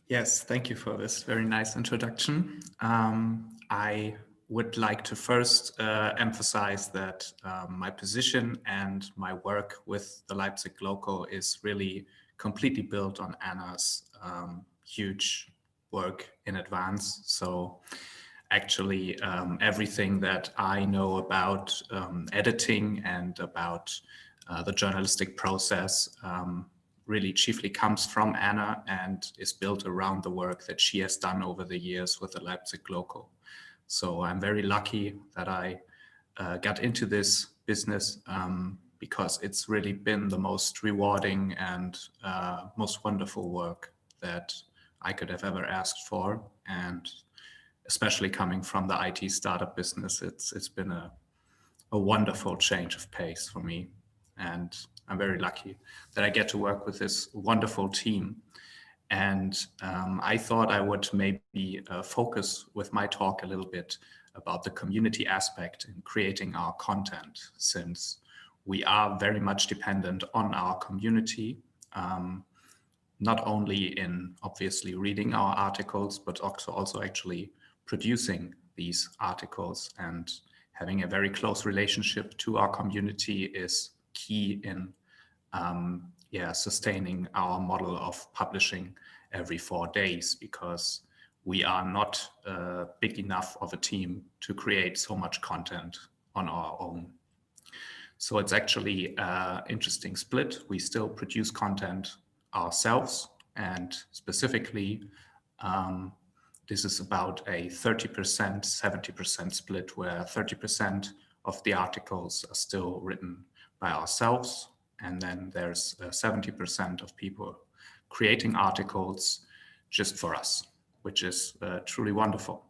Yes, thank you for this very nice introduction. I would like to first emphasize that my position and my work with the Leipzig Glocal is really completely built on Anna's huge work in advance. So actually everything that I know about editing and about the journalistic process really chiefly comes from Anna and is built around the work that she has done over the years with the Leipzig Glocal. So I'm very lucky that I got into this business because it's really been the most rewarding and most wonderful work that I could have ever asked for. And especially coming from the IT startup business, it's been a wonderful change of pace for me. And I'm very lucky that I get to work with this wonderful team. And I thought I would maybe focus with my talk a little bit about the community aspect in creating our content, since we are very much dependent on our community, not only in obviously reading our articles, but also actually producing these articles, and having a very close relationship to our community is key in sustaining our model of publishing every 4 days, because we are not big enough of a team to create so much content on our own. So it's actually an interesting split. We still produce content ourselves, and specifically this is about a 30%, 70% split, where 30% of the articles are still written by ourselves, and then there's 70% of people creating articles just for us, which is truly wonderful.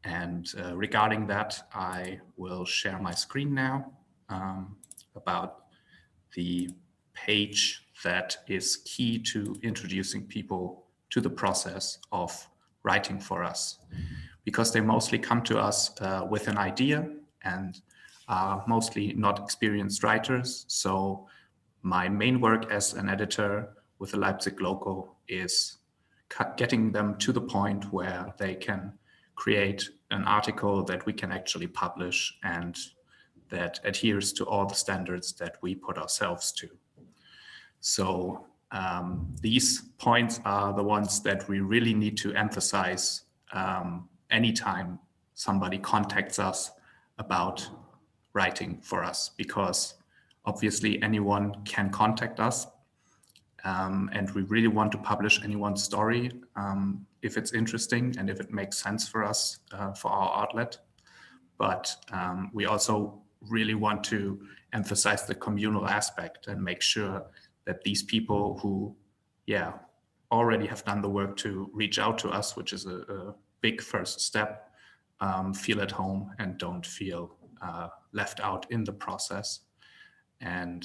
And regarding that, I will share my screen now about the page that is key to introducing people to the process of writing for us, because they mostly come to us with an idea and are mostly not experienced writers. So my main work as an editor with the Leipzig Glocal is getting them to the point where they can create an article that we can actually publish and that adheres to all the standards that we put ourselves to. So these points are the ones that we really need to emphasize anytime somebody contacts us about writing for us, because obviously anyone can contact us, and we really want to publish anyone's story if it's interesting and if it makes sense for us for our outlet. But we also really want to emphasize the communal aspect and make sure that these people who already have done the work to reach out to us, which is a big first step, feel at home and don't feel left out in the process. And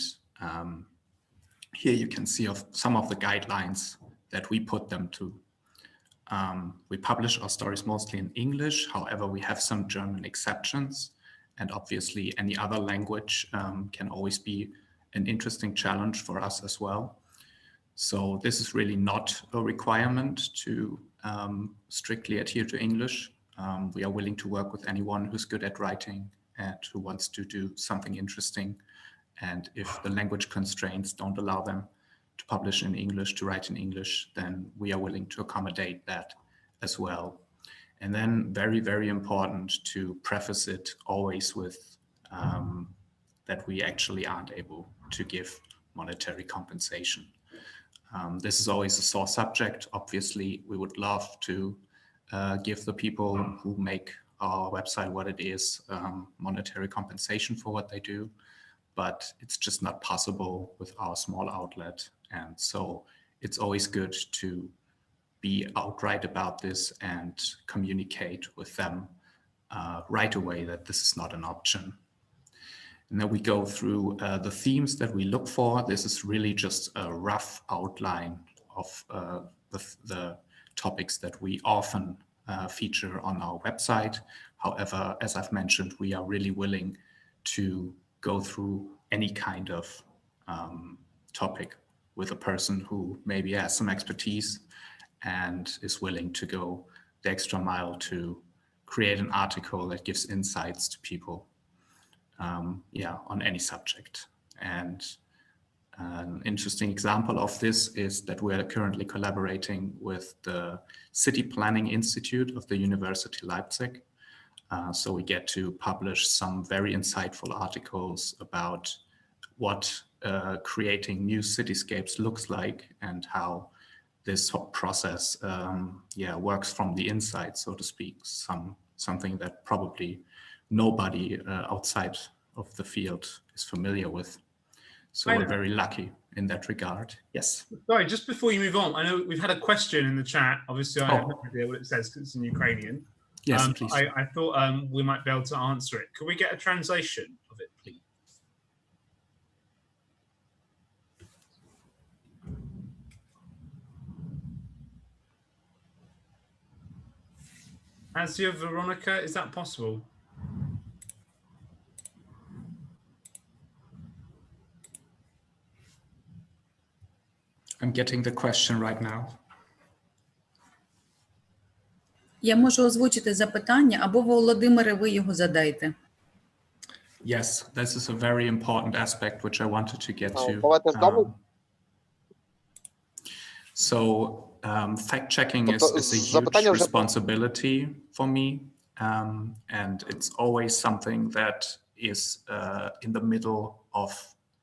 here you can see some of the guidelines that we put them to. We publish our stories mostly in English. However, we have some German exceptions, and obviously any other language can always be an interesting challenge for us as well. So this is really not a requirement to strictly adhere to English. We are willing to work with anyone who's good at writing and who wants to do something interesting. And if the language constraints don't allow them to publish in English, to write in English, then we are willing to accommodate that as well. And then very, very important to preface it always with that we actually aren't able to give monetary compensation. This is always a sore subject. Obviously, we would love to give the people who make our website what it is monetary compensation for what they do, but it's just not possible with our small outlet. And so it's always good to be outright about this and communicate with them right away that this is not an option. And then we go through the themes that we look for. This is really just a rough outline of the topics that we often feature on our website. However, as I've mentioned, we are really willing to go through any kind of topic with a person who maybe has some expertise and is willing to go the extra mile to create an article that gives insights to people, on any subject. And an interesting example of this is that we're currently collaborating with the City Planning Institute of the University Leipzig. So we get to publish some very insightful articles about what creating new cityscapes looks like and how this process works from the inside, so to speak, something that probably nobody outside of the field is familiar with. So we're very lucky in that regard. Yes. Sorry, just before you move on, I know we've had a question in the chat. Obviously, I have no idea what it says because it's in Ukrainian. Yes, please. I thought we might be able to answer it. Could we get a translation of it, please? Asia Veronica, is that possible? I'm getting the question right now. Я можу озвучити запитання, або Володимире, ви його задайте. Yes, this is a very important aspect which I wanted to get to. Fact-checking is a huge responsibility for me, and it's always something that is in the middle of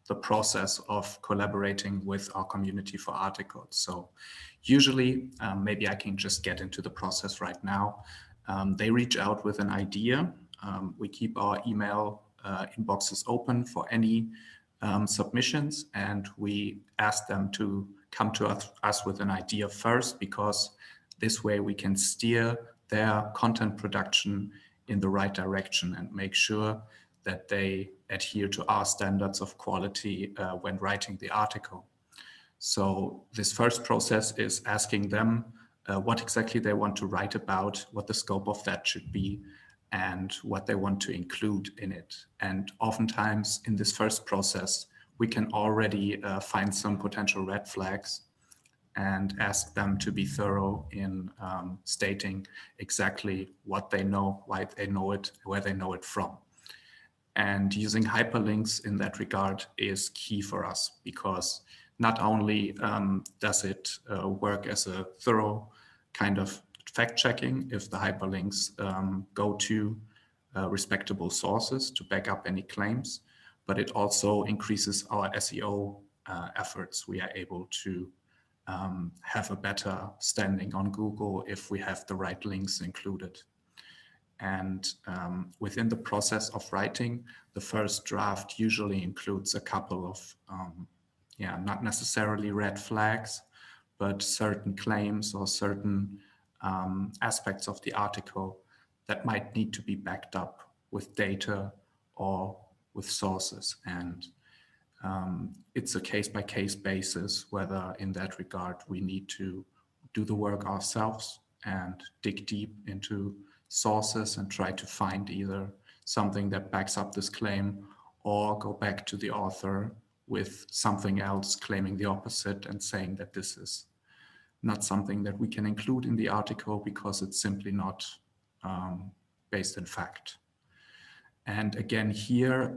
the process of collaborating with our community for articles. So usually, maybe I can just get into the process right now. They reach out with an idea. We keep our email inboxes open for any submissions, and we ask them to come to us with an idea first, because this way we can steer their content production in the right direction and make sure that they adhere to our standards of quality when writing the article. So this first process is asking them what exactly they want to write about, what the scope of that should be, and what they want to include in it. And oftentimes in this first process, we can already find some potential red flags and ask them to be thorough in stating exactly what they know, why they know it, where they know it from. And using hyperlinks in that regard is key for us, because not only does it work as a thorough kind of fact-checking if the hyperlinks go to respectable sources to back up any claims, but it also increases our SEO efforts. We are able to have a better standing on Google if we have the right links included. And within the process of writing, the first draft usually includes a couple of, not necessarily red flags, but certain claims or certain aspects of the article that might need to be backed up with data or with sources. And it's a case-by-case basis whether in that regard we need to do the work ourselves and dig deep into sources and try to find either something that backs up this claim or go back to the author with something else claiming the opposite and saying that this is not something that we can include in the article because it's simply not based in fact. And again, here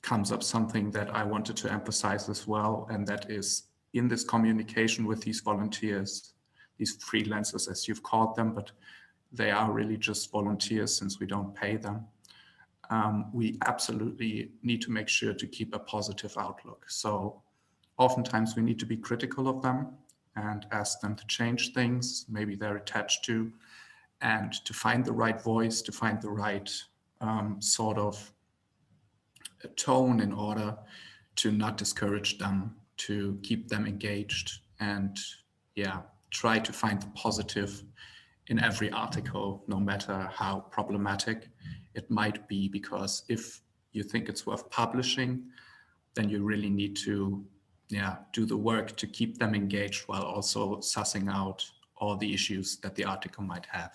comes up something that I wanted to emphasize as well, and that is in this communication with these volunteers, these freelancers as you've called them, but they are really just volunteers since we don't pay them. We absolutely need to make sure to keep a positive outlook. So oftentimes we need to be critical of them and ask them to change things, maybe they're attached to, and to find the right voice, to find the right sort of a tone in order to not discourage them, to keep them engaged, and try to find the positive in every article, no matter how problematic it might be, because if you think it's worth publishing, then you really need to do the work to keep them engaged while also sussing out all the issues that the article might have.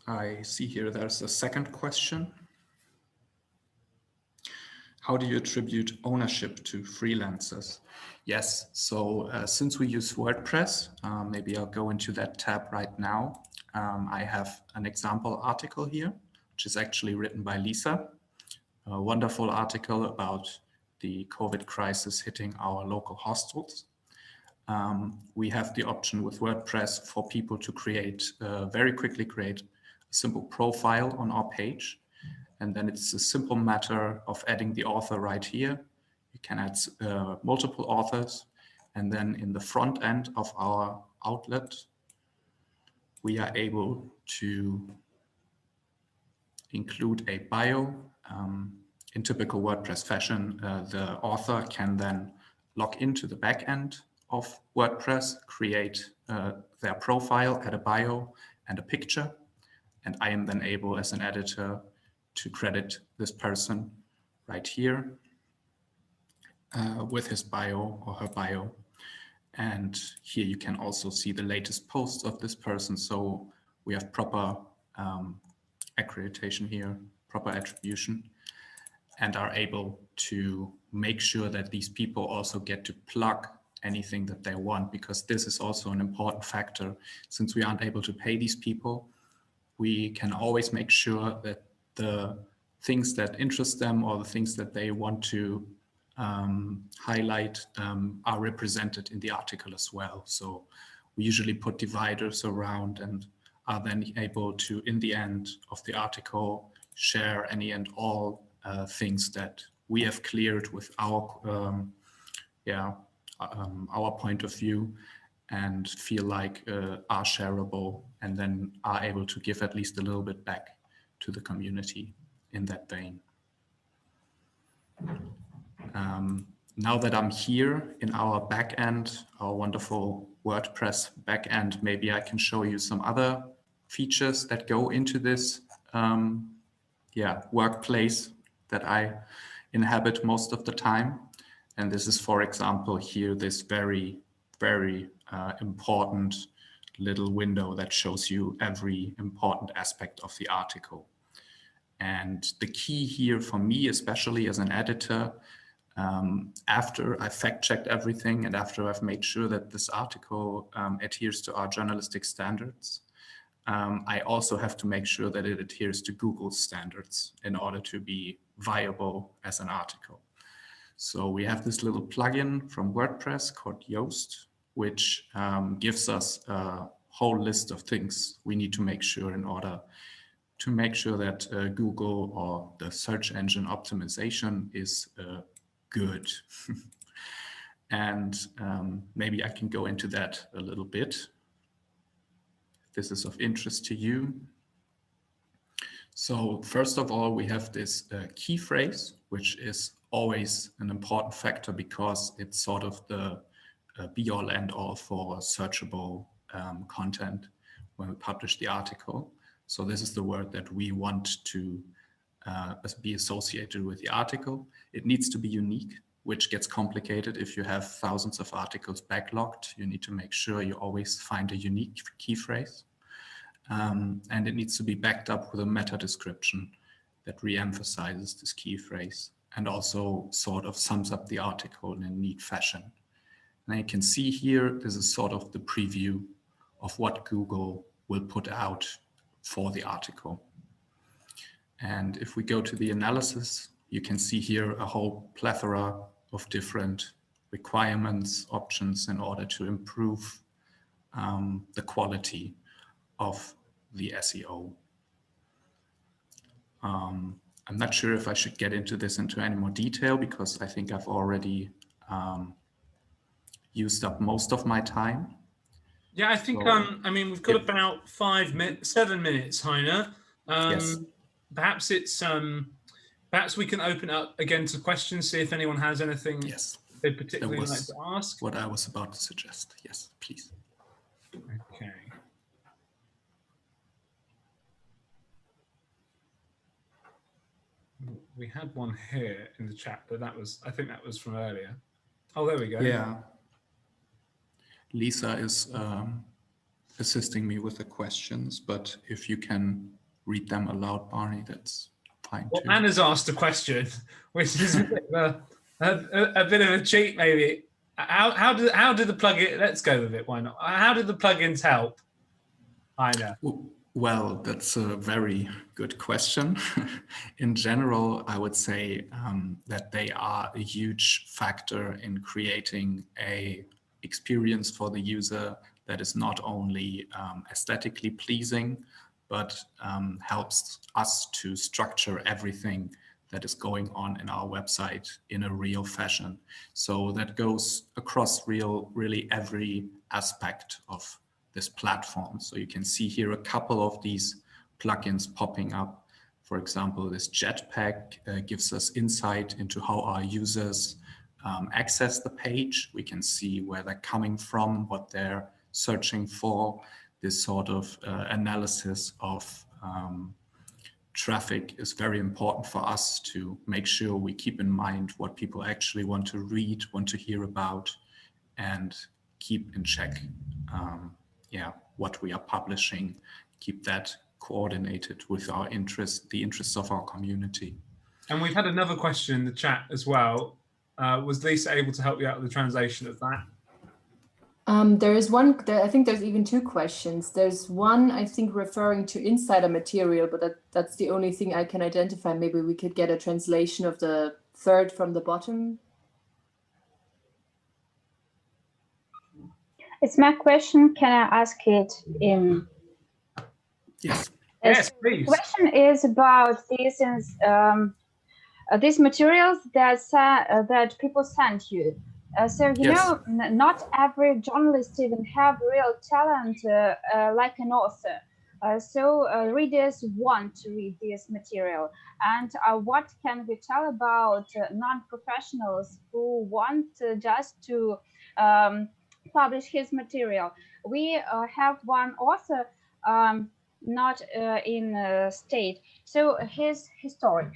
I see here there's a second question. How do you attribute ownership to freelancers? Yes, so since we use WordPress, maybe I'll go into that tab right now. I have an example article here, which is actually written by Lisa. A wonderful article about the COVID crisis hitting our local hostels. We have the option with WordPress for people to very quickly create a simple profile on our page. And then it's a simple matter of adding the author right here. You can add multiple authors. And then in the front end of our outlet, we are able to include a bio. In typical WordPress fashion, the author can then log into the back end of WordPress, create their profile, add a bio and a picture. And I am then able, as an editor, to credit this person right here with his bio or her bio. And here you can also see the latest posts of this person. So we have proper accreditation here, proper attribution, and are able to make sure that these people also get to plug anything that they want, because this is also an important factor. Since we aren't able to pay these people, we can always make sure that the things that interest them or the things that they want to highlight are represented in the article as well. So we usually put dividers around and are then able to, in the end of the article, share any and all things that we have cleared with our point of view and feel like are shareable, and then are able to give at least a little bit back to the community in that vein. Now that I'm here in our backend, our wonderful WordPress backend, maybe I can show you some other features that go into this workplace that I inhabit most of the time. And this is, for example, here, this very, very important little window that shows you every important aspect of the article. And the key here for me, especially as an editor, after I fact-checked everything and after I've made sure that this article adheres to our journalistic standards, I also have to make sure that it adheres to Google's standards in order to be viable as an article. So we have this little plugin from WordPress called Yoast, which gives us a whole list of things we need to make sure in order to make sure that Google or the search engine optimization is good. And maybe I can go into that a little bit, if this is of interest to you. So first of all, we have this key phrase, which is always an important factor because it's sort of the be-all end-all for searchable content when we publish the article. So this is the word that we want to be associated with the article. It needs to be unique, which gets complicated if you have thousands of articles backlogged. You need to make sure you always find a unique key phrase. And it needs to be backed up with a meta description that re-emphasizes this key phrase and also sort of sums up the article in a neat fashion. And you can see here, this is sort of the preview of what Google will put out for the article. And if we go to the analysis, you can see here a whole plethora of different requirements, options in order to improve the quality of the SEO. I'm not sure if I should get into this into any more detail, because I think I've already used up most of my time. Yeah, I think, So, I mean, we've got about 7 minutes, Heiner. Yes. Perhaps it's, perhaps we can open up again to questions, see if anyone has anything Yes, they particularly that was like to ask. what I was about to suggest. Yes, please. Okay. We had one here in the chat, but that was, I think that was from earlier. Oh, there we go. Yeah. Lisa is assisting me with the questions, but if you can read them aloud, Barney, that's fine Well, too. Anna's asked a question, which is a bit of a cheat, maybe. How did the plugin? Let's go with it. Why not? How did the plugins help? Heiner. Well, that's a very good question. In general, I would say that they are a huge factor in creating a experience for the user that is not only aesthetically pleasing, but helps us to structure everything that is going on in our website in a real fashion. So that goes across really every aspect of this platform. So you can see here a couple of these plugins popping up. For example, this Jetpack gives us insight into how our users access the page. We can see where they're coming from, what they're searching for. This sort of analysis of traffic is very important for us to make sure we keep in mind what people actually want to read, want to hear about, and keep in check what we are publishing, keep that coordinated with our interest, the interests of our community. And we've had another question in the chat as well. Was Lisa able to help you out with the translation of that? There is one, I think there's even two questions. There's one, I think, referring to insider material, but that's the only thing I can identify. Maybe we could get a translation of the third from the bottom. It's my question. Can I ask it in? Yes. Yes, please. The question is about these materials that people send you. So you know, not every journalist even have real talent like an author. So readers want to read this material. And what can we tell about non-professionals who want just to publish his material? We have one author, not in state. So his story.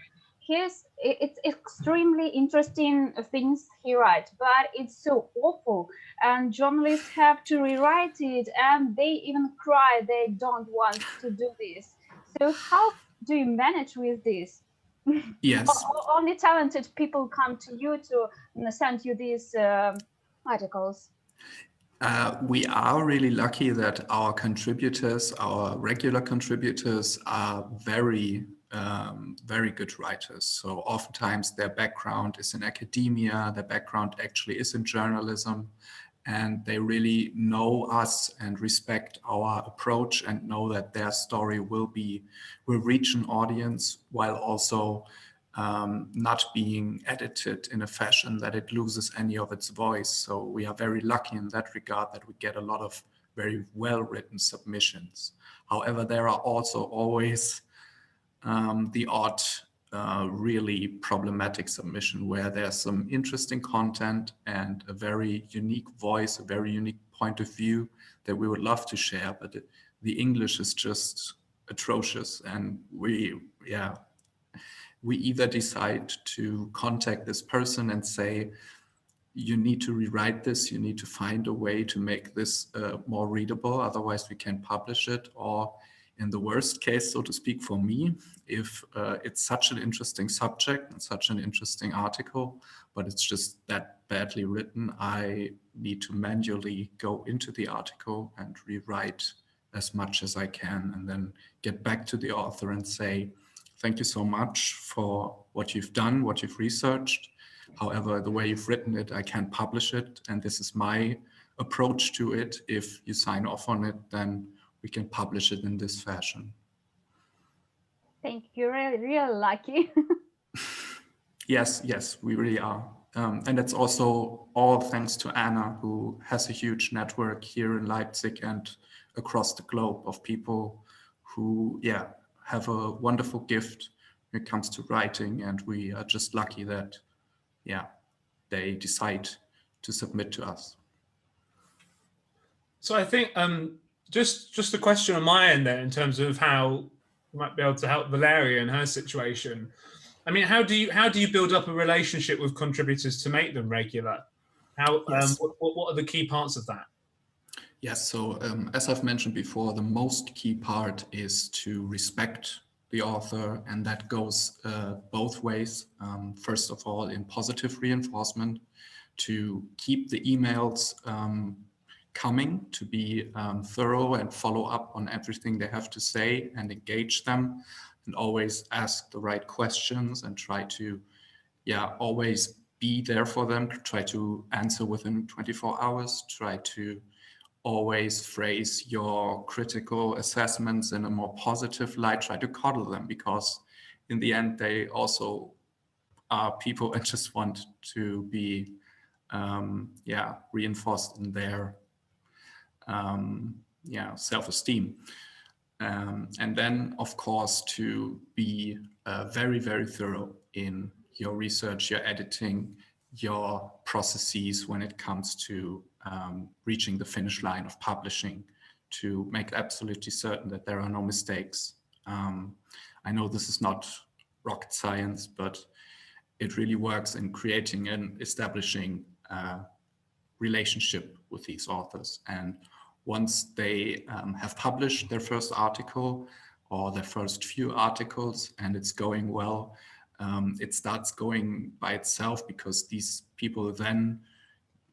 It's extremely interesting things he writes, but it's so awful, and journalists have to rewrite it, and they even cry. They don't want to do this. So how do you manage with this? Yes. Only talented people come to you to send you these articles. We are really lucky that our contributors, our regular contributors, are very good writers. So oftentimes their background is in academia, their background actually is in journalism, and they really know us and respect our approach and know that their story will reach an audience while also not being edited in a fashion that it loses any of its voice. So we are very lucky in that regard that we get a lot of very well-written submissions. However, there are also always the odd really problematic submission where there's some interesting content and a very unique voice, a very unique point of view that we would love to share, but the English is just atrocious, and we either decide to contact this person and say, you need to rewrite this, you need to find a way to make this more readable, otherwise we can't publish it. Or in the worst case, so to speak, for me, if it's such an interesting subject and such an interesting article, but it's just that badly written, I need to manually go into the article and rewrite as much as I can, and then get back to the author and say, thank you so much for what you've done, what you've researched. However, the way you've written it, I can't publish it, and this is my approach to it. If you sign off on it, then we can publish it in this fashion. Thank you. Really lucky. Yes, we really are. And it's also all thanks to Anna, who has a huge network here in Leipzig and across the globe of people who, have a wonderful gift when it comes to writing. And we are just lucky that, they decide to submit to us. So I think just a question on my end then, in terms of how you might be able to help Valeria in her situation. I mean, how do you build up a relationship with contributors to make them regular? Yes. What are the key parts of that? Yes, so as I've mentioned before, the most key part is to respect the author, and that goes both ways. First of all, in positive reinforcement, to keep the emails coming, to be thorough and follow up on everything they have to say and engage them, and always ask the right questions and try to, always be there for them, try to answer within 24 hours, try to always phrase your critical assessments in a more positive light, try to coddle them, because in the end, they also are people and just want to be, reinforced in their, self-esteem. And then, of course, to be very, very thorough in your research, your editing, your processes when it comes to reaching the finish line of publishing, to make absolutely certain that there are no mistakes. I know this is not rocket science, but it really works in creating and establishing a relationship with these authors. And once they have published their first article or their first few articles and it's going well, it starts going by itself, because these people then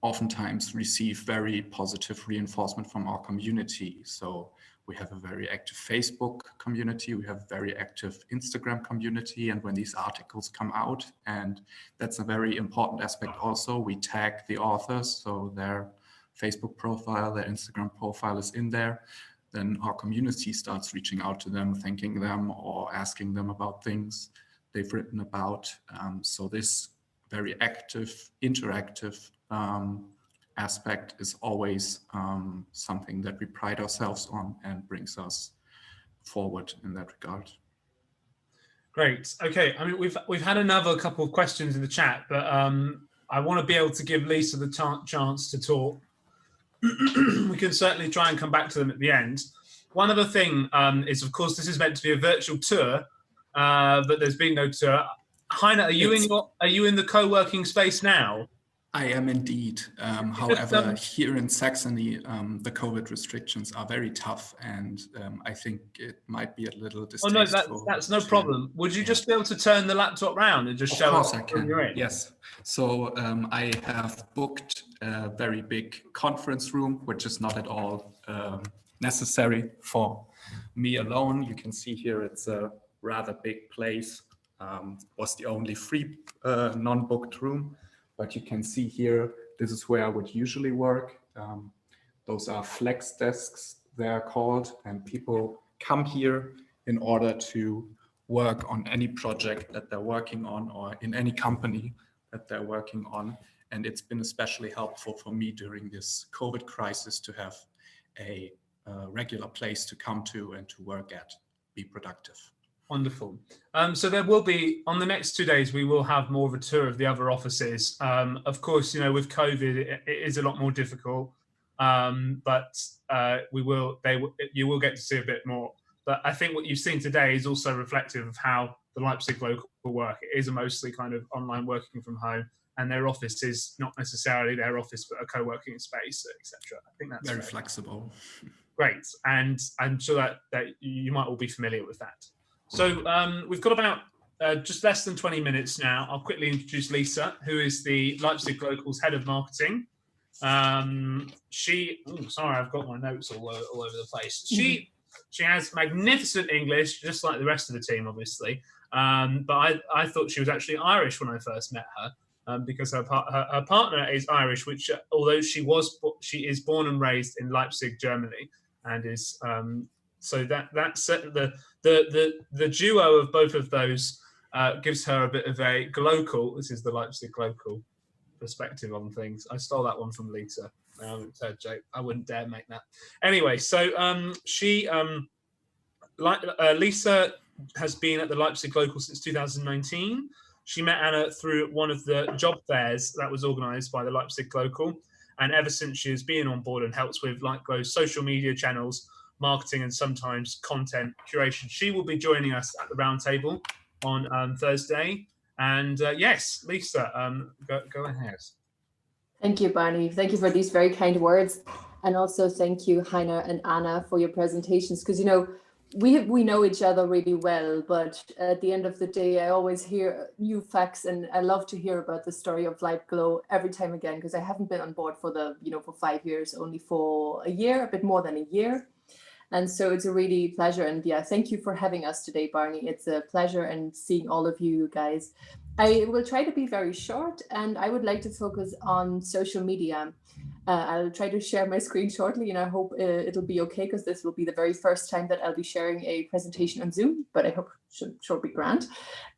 oftentimes receive very positive reinforcement from our community. So we have a very active Facebook community, we have a very active Instagram community, and when these articles come out, and that's a very important aspect also, we tag the authors, so their Facebook profile, their Instagram profile is in there, then our community starts reaching out to them, thanking them or asking them about things they've written about. So this very active, interactive aspect is always something that we pride ourselves on and brings us forward in that regard. Great. Okay. I mean, we've had another couple of questions in the chat, but I want to be able to give Lisa the chance to talk. We can certainly try and come back to them at the end. One other thing is, of course, this is meant to be a virtual tour, but there's been no tour. Heiner, are you in the co-working space now? I am indeed. However, here in Saxony, the COVID restrictions are very tough, and I think it might be a little distasteful. Oh no, that's no problem. Would you just be able to turn the laptop round and just show us when you're in? Yes. So I have booked a very big conference room, which is not at all necessary for me alone. You can see here it's a rather big place. Was the only free non-booked room. But you can see here, this is where I would usually work. Those are flex desks, they're called, and people come here in order to work on any project that they're working on or in any company that they're working on. And it's been especially helpful for me during this COVID crisis to have a regular place to come to and to work at, be productive. Wonderful. So there will be, on the next 2 days, we will have more of a tour of the other offices. Of course, with COVID, it is a lot more difficult, but you will get to see a bit more. But I think what you've seen today is also reflective of how the Leipzig Glocal work. It is mostly kind of online working from home, and their office is not necessarily their office, but a co-working space, etc. I think that's very flexible. Great, and I'm sure that you might all be familiar with that. So we've got about just less than 20 minutes now. I'll quickly introduce Lisa, who is the Leipzig Glocal's head of marketing. Sorry, I've got my notes all over the place. She has magnificent English, just like the rest of the team, obviously. But I thought she was actually Irish when I first met her. Because her partner is Irish, which although she is born and raised in Leipzig, Germany, and is so that's the duo of both of those gives her a bit of a glocal. This is the Leipzig Glocal perspective on things. I stole that one from Lisa. Third joke. I wouldn't dare make that. Anyway, so Lisa has been at the Leipzig Glocal since 2019. She met Anna through one of the job fairs that was organised by the Leipzig Glocal, and ever since she has been on board and helps with Glo's social media channels, marketing, and sometimes content curation. She will be joining us at the roundtable on Thursday. And yes, Lisa, go ahead. Thank you, Barney. Thank you for these very kind words, and also thank you, Heiner and Anna, for your presentations. Because we know each other really well, but at the end of the day, I always hear new facts, and I love to hear about the story of Leipzig Glow every time again, because I haven't been on board for for 5 years, only for a year, a bit more than a year. And so it's a really pleasure. And yeah, thank you for having us today, Barney. It's a pleasure and seeing all of you guys. I will try to be very short, and I would like to focus on social media. I'll try to share my screen shortly, and I hope it'll be okay, because this will be the very first time that I'll be sharing a presentation on Zoom, but I hope it should be grand.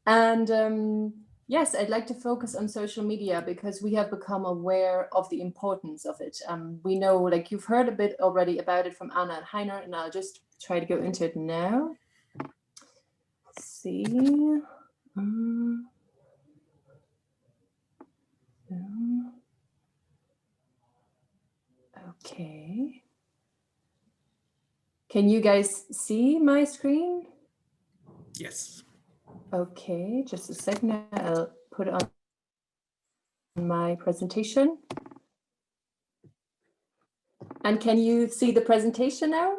And yes, I'd like to focus on social media because we have become aware of the importance of it. We know, you've heard a bit already about it from Anna and Heiner, and I'll just try to go into it now. Let's see. Okay. Can you guys see my screen? Yes. Okay, just a second. I'll put on my presentation. And can you see the presentation now?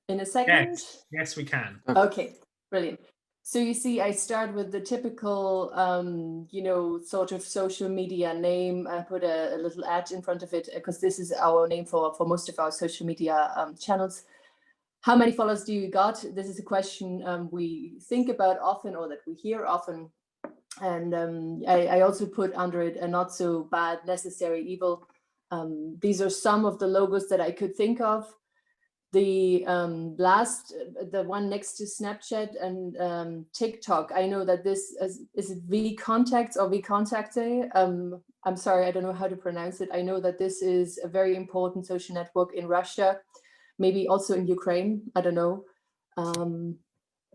In a second? Yes, we can. Okay, brilliant. So you see, I start with the typical, sort of social media name. I put a little ad in front of it because this is our name for most of our social media channels. How many followers do you got? This is a question we think about often, or that we hear often. And I also put under it a not so bad, necessary evil. These are some of the logos that I could think of. The one next to Snapchat and TikTok, I know that this is it VKontakte or VKontakte? I'm sorry, I don't know how to pronounce it. I know that this is a very important social network in Russia, maybe also in Ukraine, I don't know.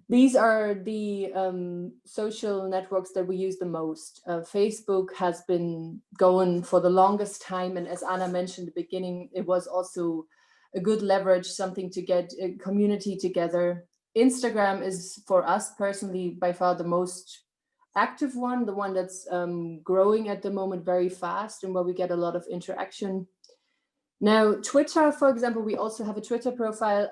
These are the social networks that we use the most. Facebook has been going for the longest time, and as Anna mentioned at the beginning, it was also a good leverage, something to get a community together. Instagram is, for us personally, by far the most active one, the one that's growing at the moment very fast and where we get a lot of interaction. Now, Twitter, for example, we also have a Twitter profile.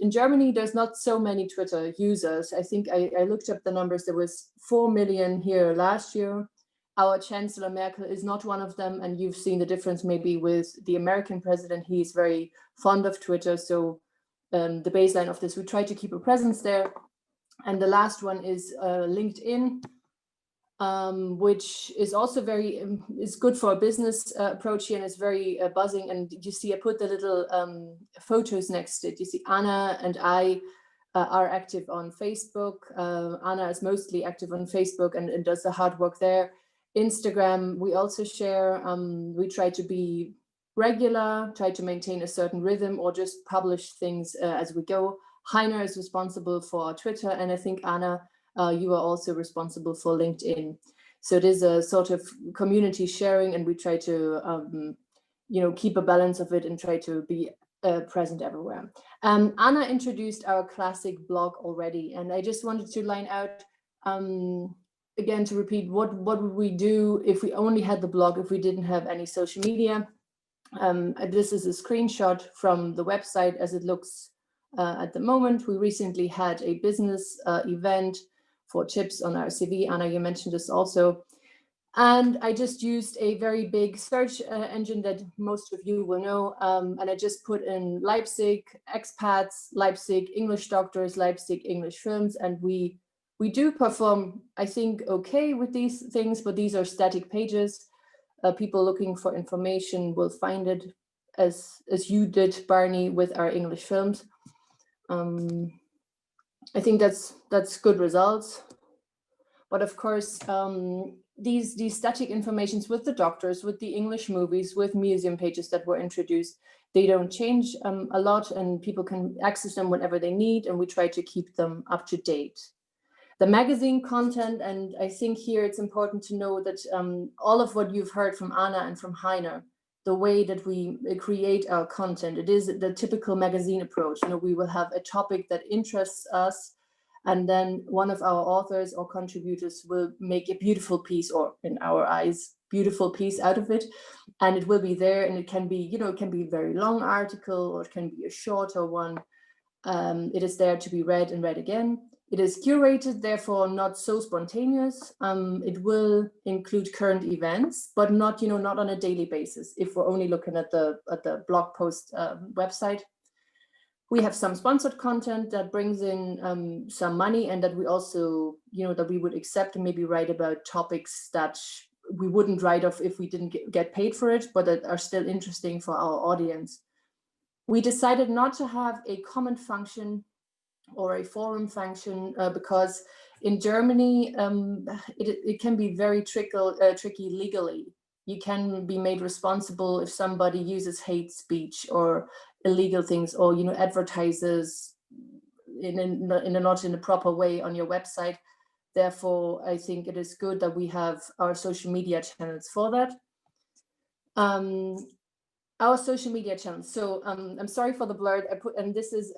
In Germany, there's not so many Twitter users. I think I looked up the numbers. There was 4 million here last year. Our Chancellor Merkel is not one of them, and you've seen the difference maybe with the American president. He's very fond of Twitter, so the baseline of this, we try to keep a presence there. And the last one is LinkedIn, which is also is good for a business approach here, and it's very buzzing. And you see, I put the little photos next to it. You see Anna and I are active on Facebook. Anna is mostly active on Facebook and does the hard work there. Instagram, we also share. We try to be regular, try to maintain a certain rhythm, or just publish things as we go. Heiner is responsible for Twitter, and I think Anna, you are also responsible for LinkedIn. So it is a sort of community sharing, and we try to, keep a balance of it and try to be present everywhere. Anna introduced our classic blog already, and I just wanted to line out. Again, to repeat, what would we do if we only had the blog, if we didn't have any social media? This is a screenshot from the website as it looks at the moment. We recently had a business event for tips on our CV. Anna, you mentioned this also. And I just used a very big search engine that most of you will know. And I just put in Leipzig expats, Leipzig English doctors, Leipzig English films. And we do perform, I think, okay with these things, but these are static pages. People looking for information will find it as you did, Barney, with our English films. I think that's good results. But of course, these static informations with the doctors, with the English movies, with museum pages that were introduced, they don't change a lot, and people can access them whenever they need, and we try to keep them up to date. The magazine content, and I think here it's important to know that all of what you've heard from Anna and from Heiner, the way that we create our content, it is the typical magazine approach. You know, we will have a topic that interests us, and then one of our authors or contributors will make a beautiful piece, or in our eyes, beautiful piece out of it. And it will be there, and it can be, you know, it can be a very long article, or it can be a shorter one. It is there to be read and read again. It is curated, therefore not so spontaneous. It will include current events, but not, you know, not on a daily basis. If we're only looking at the blog post website. We have some sponsored content that brings in some money, and that we also, you know, that we would accept and maybe write about topics that we wouldn't write off if we didn't get paid for it, but that are still interesting for our audience. We decided not to have a comment function or a forum function because in Germany, it can be very tricky legally. You can be made responsible if somebody uses hate speech or illegal things, or, you know, advertises not in a proper way on your website. Therefore, I think it is good that we have our social media channels for that. Our social media channels. So I'm sorry for the blurred. And this is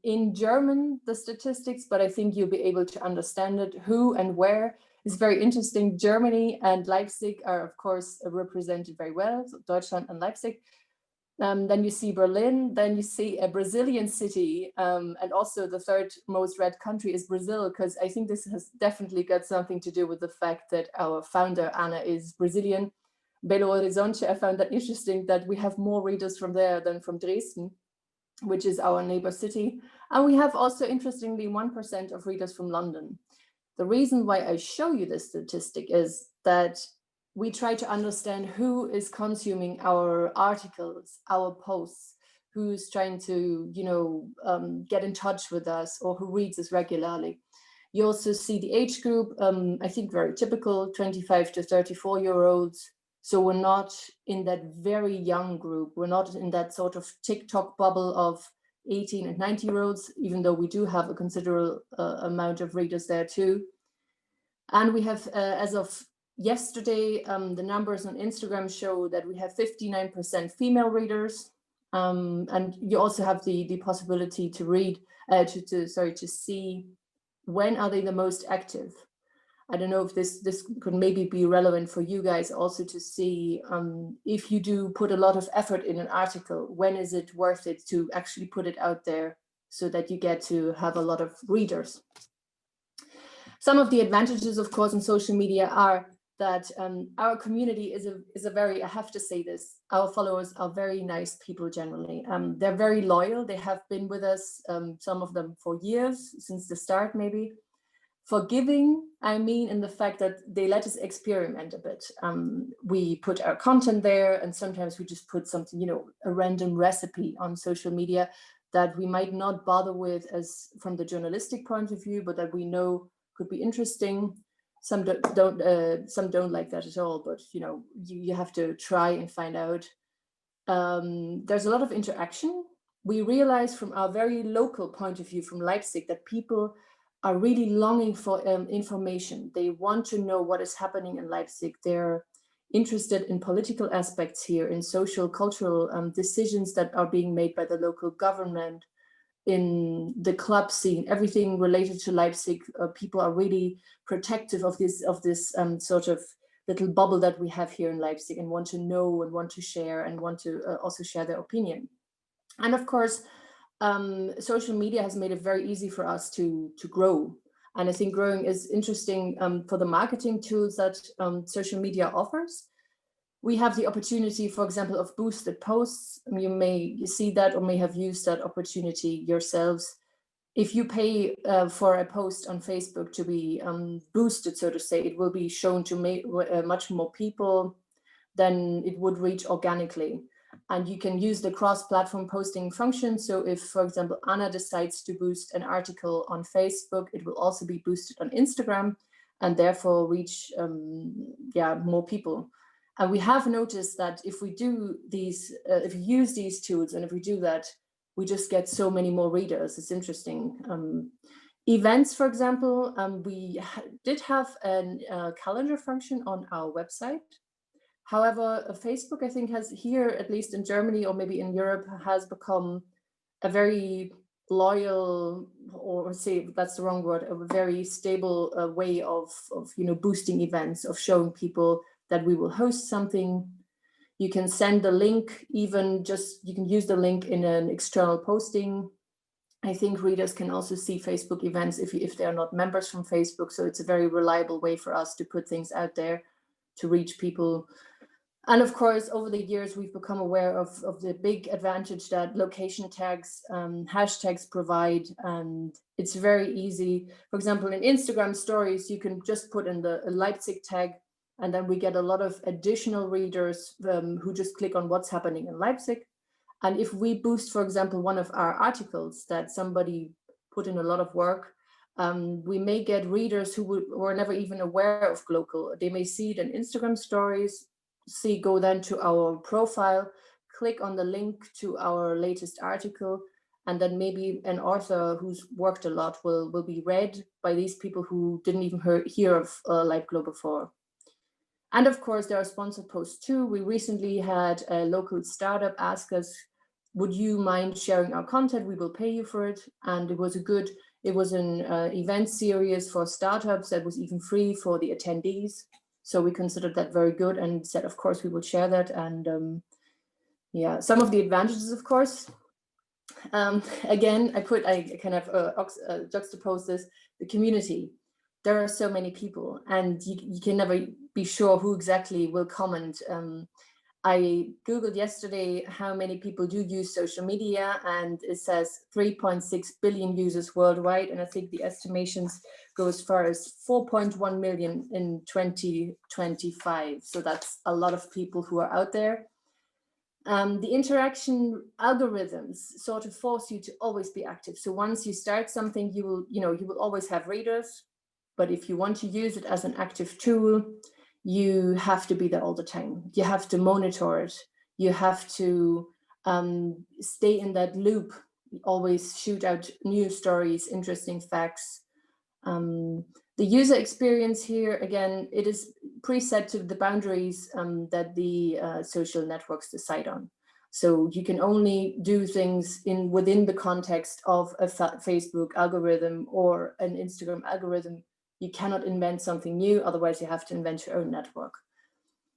in German, the statistics, but I think you'll be able to understand it. Who and where is very interesting. Germany and Leipzig are, of course, represented very well. So Deutschland and Leipzig. Then you see Berlin, then you see a Brazilian city, and also the third most read country is Brazil, because I think this has definitely got something to do with the fact that our founder, Anna, is Brazilian. Belo Horizonte, I found that interesting that we have more readers from there than from Dresden, which is our neighbor city. And we have also, interestingly, 1% of readers from London. The reason why I show you this statistic is that we try to understand who is consuming our articles, our posts, who's trying to, you know, get in touch with us, or who reads us regularly. You also see the age group, I think very typical, 25 to 34-year-olds. So we're not in that very young group. We're not in that sort of TikTok bubble of 18 and 90-year-olds, even though we do have a considerable amount of readers there too. And we have, as of yesterday, the numbers on Instagram show that we have 59% female readers. And you also have the possibility to read, to see when are they the most active. I don't know if this could maybe be relevant for you guys also to see if you do put a lot of effort in an article, when is it worth it to actually put it out there so that you get to have a lot of readers. Some of the advantages, of course, in social media are that our community is a very, I have to say this, our followers are very nice people generally. They're very loyal. They have been with us, some of them for years, since the start maybe. Forgiving, I mean, in the fact that they let us experiment a bit. We put our content there, and sometimes we just put something, you know, a random recipe on social media that we might not bother with as from the journalistic point of view, but that we know could be interesting. Some don't like that at all, but you know, you have to try and find out. There's a lot of interaction. We realize from our very local point of view from Leipzig that people are really longing for information. They want to know what is happening in Leipzig. They're interested in political aspects here, in social, cultural decisions that are being made by the local government, in the club scene, everything related to Leipzig. People are really protective of this sort of little bubble that we have here in Leipzig, and want to know and want to share and want to also share their opinion. And of course, social media has made it very easy for us to grow. And I think growing is interesting for the marketing tools that social media offers. We have the opportunity, for example, of boosted posts. You may see that or may have used that opportunity yourselves. If you pay for a post on Facebook to be boosted, so to say, it will be shown to much more people than it would reach organically. And you can use the cross-platform posting function. So if, for example, Anna decides to boost an article on Facebook, it will also be boosted on Instagram and therefore reach more people. And we have noticed that if we do these, if we use these tools and if we do that, we just get so many more readers. It's interesting. Events, for example, we did have a calendar function on our website. However, Facebook, I think, has here, at least in Germany or maybe in Europe, has become a very loyal, or say that's the wrong word, a very stable way of boosting events, of showing people that we will host something. You can send the link, you can use the link in an external posting. I think readers can also see Facebook events if they are not members from Facebook. So it's a very reliable way for us to put things out there to reach people. And of course, over the years, we've become aware of the big advantage that location tags, hashtags provide. And it's very easy. For example, in Instagram stories, you can just put in the Leipzig tag, and then we get a lot of additional readers who just click on what's happening in Leipzig. And if we boost, for example, one of our articles that somebody put in a lot of work, we may get readers who were never even aware of Glocal. They may see it in Instagram stories, go then to our profile, click on the link to our latest article, and then maybe an author who's worked a lot will be read by these people who didn't even hear of LiveGlo before. And of course, there are sponsored posts too. We recently had a local startup ask us, would you mind sharing our content? We will pay you for it. And it was an event series for startups that was even free for the attendees. So we considered that very good and said, of course, we will share that. And some of the advantages, of course. Again, I kind of juxtapose this, the community. There are so many people and you can never be sure who exactly will comment. I Googled yesterday how many people do use social media, and it says 3.6 billion users worldwide. And I think the estimations go as far as 4.1 million in 2025. So that's a lot of people who are out there. The interaction algorithms sort of force you to always be active. So once you start something, you will always have readers. But if you want to use it as an active tool, you have to be there all the time. You have to monitor it. You have to stay in that loop, always shoot out new stories, interesting facts. The user experience here, again, it is preset to the boundaries that the social networks decide on. So you can only do things within the context of a Facebook algorithm or an Instagram algorithm. You cannot invent something new, otherwise you have to invent your own network.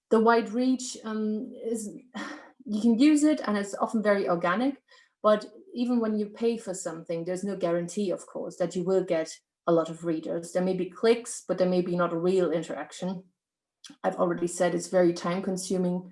The wide reach you can use it and it's often very organic, but even when you pay for something, there's no guarantee, of course, that you will get a lot of readers. There may be clicks, but there may be not a real interaction. I've already said it's very time consuming.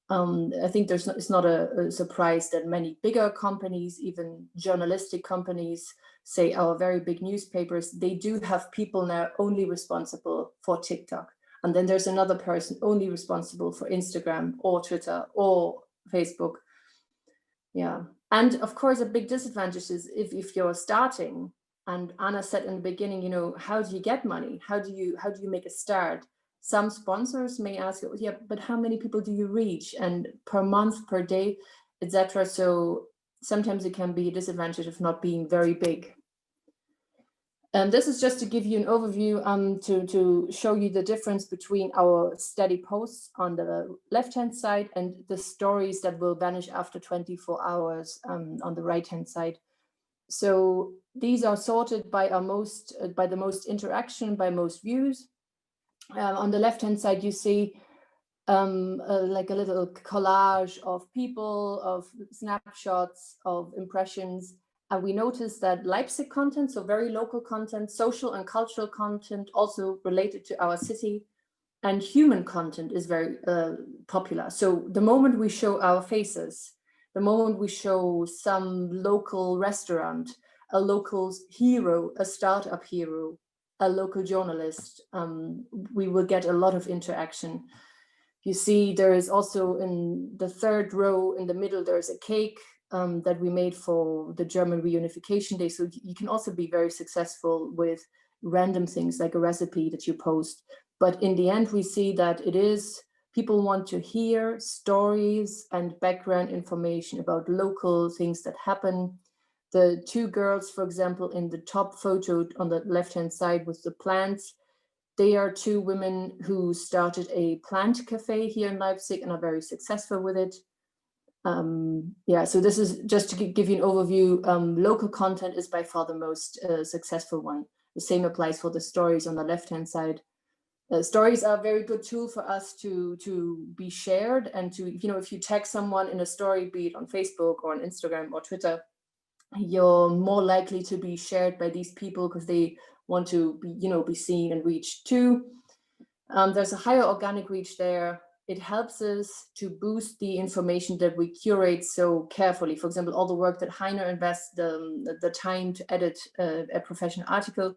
I think it's not a surprise that many bigger companies, even journalistic companies, say our very big newspapers, they do have people now only responsible for TikTok. And then there's another person only responsible for Instagram or Twitter or Facebook. Yeah. And of course, a big disadvantage is if you're starting, and Anna said in the beginning, how do you get money? How do you make a start? Some sponsors may ask, yeah, but how many people do you reach? And per month, per day, etc. So sometimes it can be a disadvantage of not being very big. And this is just to give you an overview to show you the difference between our steady posts on the left-hand side and the stories that will vanish after 24 hours on the right-hand side. So these are sorted by the most interaction, by most views. On the left-hand side, you see like a little collage of people, of snapshots, of impressions. And we noticed that Leipzig content, so very local content, social and cultural content, also related to our city, and human content is very popular. So the moment we show our faces, the moment we show some local restaurant, a local hero, a startup hero, a local journalist, we will get a lot of interaction. You see, there is also in the third row in the middle, there's a cake that we made for the German Reunification Day. So you can also be very successful with random things like a recipe that you post. But in the end, we see that it is, people want to hear stories and background information about local things that happen. The two girls, for example, in the top photo on the left-hand side with the plants, they are two women who started a plant cafe here in Leipzig and are very successful with it. Yeah, so this is just to give you an overview. Local content is by far the most successful one. The same applies for the stories on the left-hand side. Stories are a very good tool for us to be shared and to, you know, if you tag someone in a story, be it on Facebook or on Instagram or Twitter, you're more likely to be shared by these people because they want to be, you know, be seen and reached too. There's a higher organic reach there. It helps us to boost the information that we curate so carefully. For example, all the work that Heiner invests the time to edit a professional article.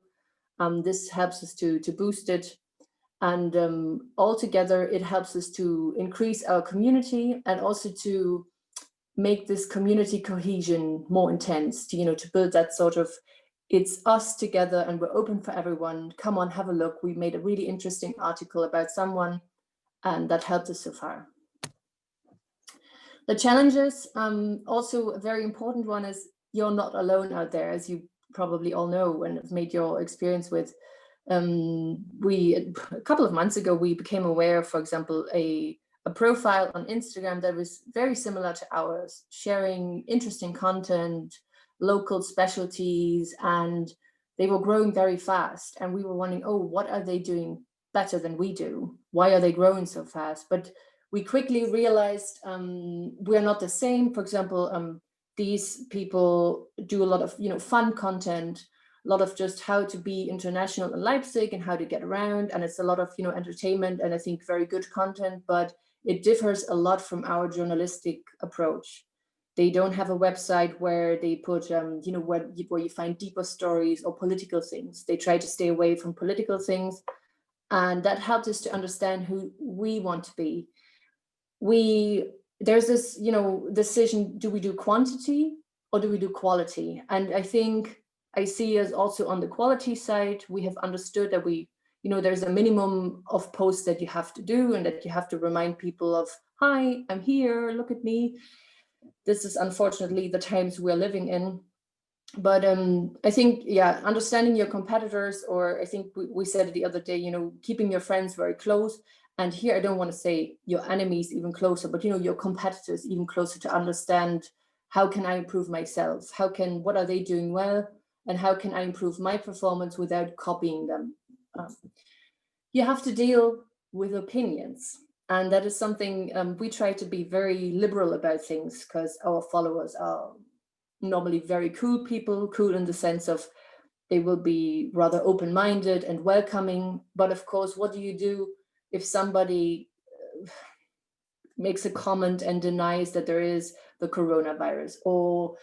This helps us to boost it. And altogether, it helps us to increase our community and also to make this community cohesion more intense, to, you know, to build that sort of, it's us together and we're open for everyone. Come on, have a look. We made a really interesting article about someone, and that helped us so far. The challenges, also a very important one is you're not alone out there, as you probably all know and have made your experience with. A couple of months ago, we became aware, for example, a profile on Instagram that was very similar to ours, sharing interesting content, local specialties, and they were growing very fast. And we were wondering, oh, what are they doing better than we do? Why are they growing so fast? But we quickly realized we're not the same. For example, these people do a lot of, you know, fun content, a lot of just how to be international in Leipzig and how to get around. And it's a lot of, you know, entertainment and I think very good content, but it differs a lot from our journalistic approach. They don't have a website where they put, you know, where you find deeper stories or political things. They try to stay away from political things. And that helped us to understand who we want to be. There's this, you know, decision, do we do quantity or do we do quality? And I think I see us also on the quality side, we have understood that we, you know, there's a minimum of posts that you have to do and that you have to remind people of, hi, I'm here, look at me. This is unfortunately the times we're living in. But I think, yeah, understanding your competitors, or I think we said it the other day, you know, keeping your friends very close. And here, I don't want to say your enemies even closer, but, you know, your competitors even closer, to understand how can I improve myself? What are they doing well? And how can I improve my performance without copying them? You have to deal with opinions. And that is something we try to be very liberal about things, because our followers are normally very cool people, cool in the sense of they will be rather open-minded and welcoming. But of course, what do you do if somebody makes a comment and denies that there is the coronavirus, or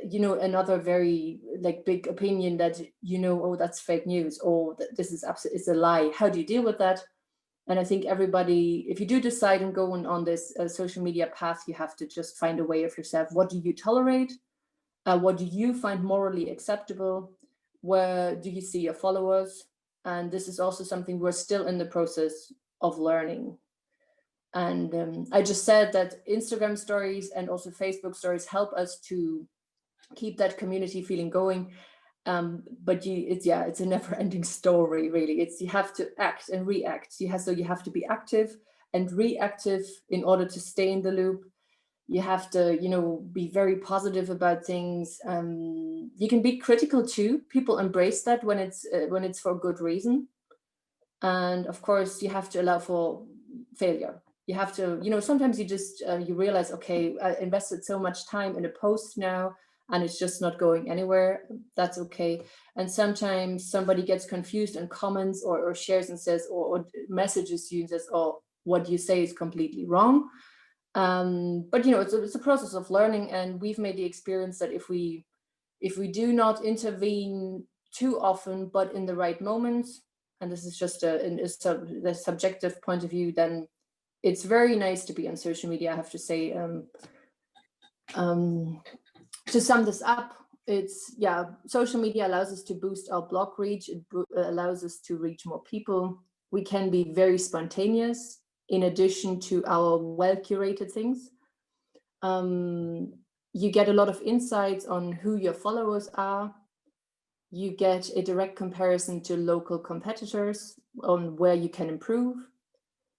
you know, another very like big opinion that, you know, oh, that's fake news, or this is absolutely, it's a lie. How do you deal with that? And I think everybody, if you do decide and go on this social media path, you have to just find a way of yourself. What do you tolerate? What do you find morally acceptable? Where do you see your followers? And this is also something we're still in the process of learning. And I just said that Instagram stories and also Facebook stories help us to keep that community feeling going. But it's a never-ending story, really. You have to act and react. So you have to be active and reactive in order to stay in the loop. You have to, you know, be very positive about things. You can be critical too. People embrace that when it's for good reason. And of course, you have to allow for failure. You have to, you know, sometimes you just you realize, okay, I invested so much time in a post now. and it's just not going anywhere, that's okay. And sometimes somebody gets confused and comments or shares and says, or messages you and says, oh, what you say is completely wrong. But you know, it's a process of learning, and we've made the experience that if we do not intervene too often, but in the right moments, and this is just the subjective point of view, then it's very nice to be on social media, I have to say. To sum this up, social media allows us to boost our blog reach. It allows us to reach more people. We can be very spontaneous in addition to our well-curated things. You get a lot of insights on who your followers are. You get a direct comparison to local competitors on where you can improve.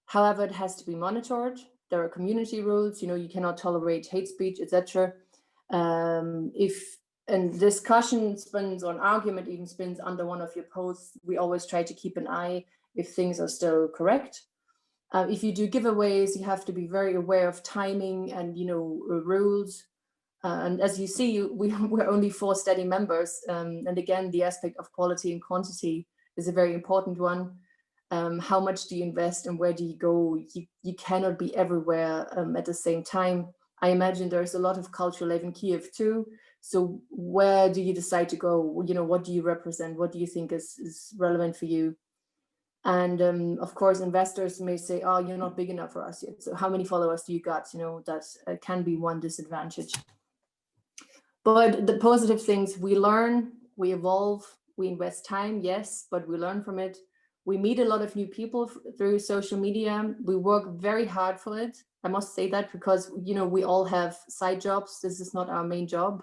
However, it has to be monitored. There are community rules, you know, you cannot tolerate hate speech, etc. And discussion spins or an argument even spins under one of your posts, we always try to keep an eye if things are still correct. If you do giveaways, you have to be very aware of timing and, you know, rules. And as you see, we're only 4 steady members. And again, the aspect of quality and quantity is a very important one. How much do you invest and where do you go? You cannot be everywhere at the same time. I imagine there's a lot of cultural life in Kiev too. So where do you decide to go? You know, what do you represent? What do you think is relevant for you? And of course, investors may say, oh, you're not big enough for us yet. So how many followers do you got? You know, that can be one disadvantage. But the positive things, we learn, we evolve, we invest time, yes, but we learn from it. We meet a lot of new people through social media. We work very hard for it. I must say that because, you know, we all have side jobs. This is not our main job.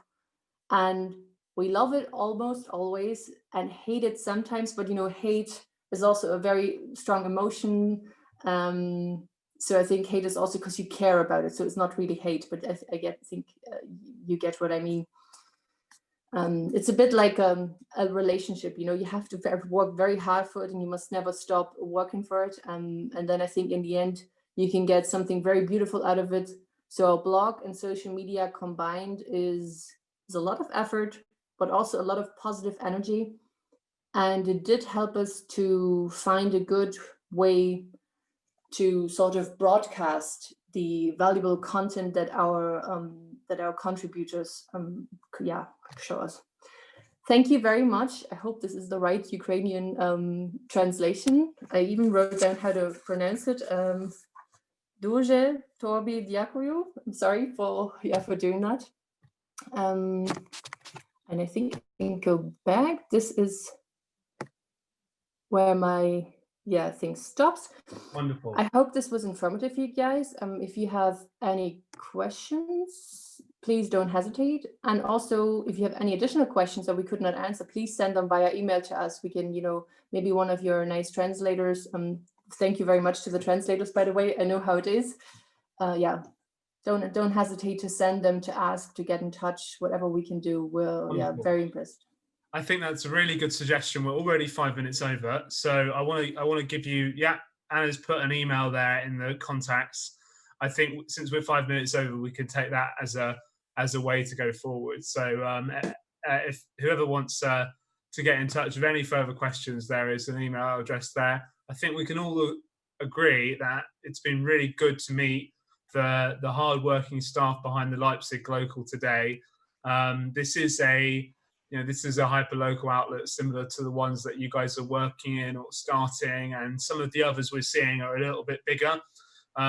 And we love it almost always and hate it sometimes. But, you know, hate is also a very strong emotion. So I think hate is also because you care about it. So it's not really hate, but I think you get what I mean. It's a bit like a relationship, you know, you have to work very hard for it and you must never stop working for it. And then I think in the end, you can get something very beautiful out of it. So our blog and social media combined is a lot of effort, but also a lot of positive energy. And it did help us to find a good way to sort of broadcast the valuable content that our contributors show us. Thank you very much. I hope this is the right Ukrainian translation. I even wrote down how to pronounce it. Дуже тобі дякую. I'm sorry for doing that. And I think I can go back. This is where my thing stops. Wonderful. I hope this was informative, you guys. If you have any questions, please don't hesitate. And also, if you have any additional questions that we could not answer, please send them via email to us. We can, you know, maybe one of your nice translators. Thank you very much to the translators, by the way. I know how it is. Don't hesitate to send them, to ask, to get in touch. Whatever we can do, we're very impressed. I think that's a really good suggestion. We're already 5 minutes over, so I want to give you, Anna's put an email there in the contacts. I think since we're 5 minutes over, we could take that as a way to go forward. So if whoever wants to get in touch with any further questions, there is an email address there. I think we can all agree that it's been really good to meet the hard-working staff behind the Leipzig Glocal today. This is a hyperlocal outlet similar to the ones that you guys are working in or starting, and some of the others we're seeing are a little bit bigger. We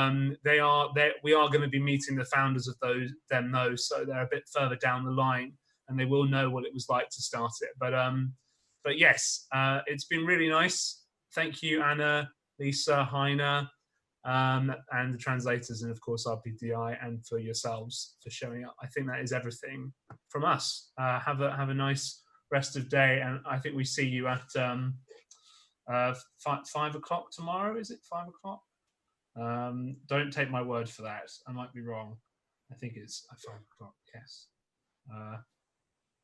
are going to be meeting the founders of those, so they're a bit further down the line, and they will know what it was like to start it. But yes, it's been really nice. Thank you, Anna, Lisa, Heiner, and the translators, and of course RPDI, and for yourselves for showing up. I think that is everything from us. Have a nice rest of day, and I think we see you at 5 o'clock tomorrow. Is it 5 o'clock? Don't take my word for that. I might be wrong. I think it's 5 o'clock. Yes.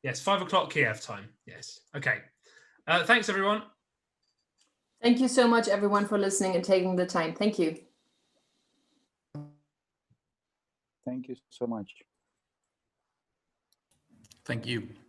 Yes, 5 o'clock Kiev time. Yes. Okay. Thanks, everyone. Thank you so much, everyone, for listening and taking the time. Thank you. Thank you so much. Thank you.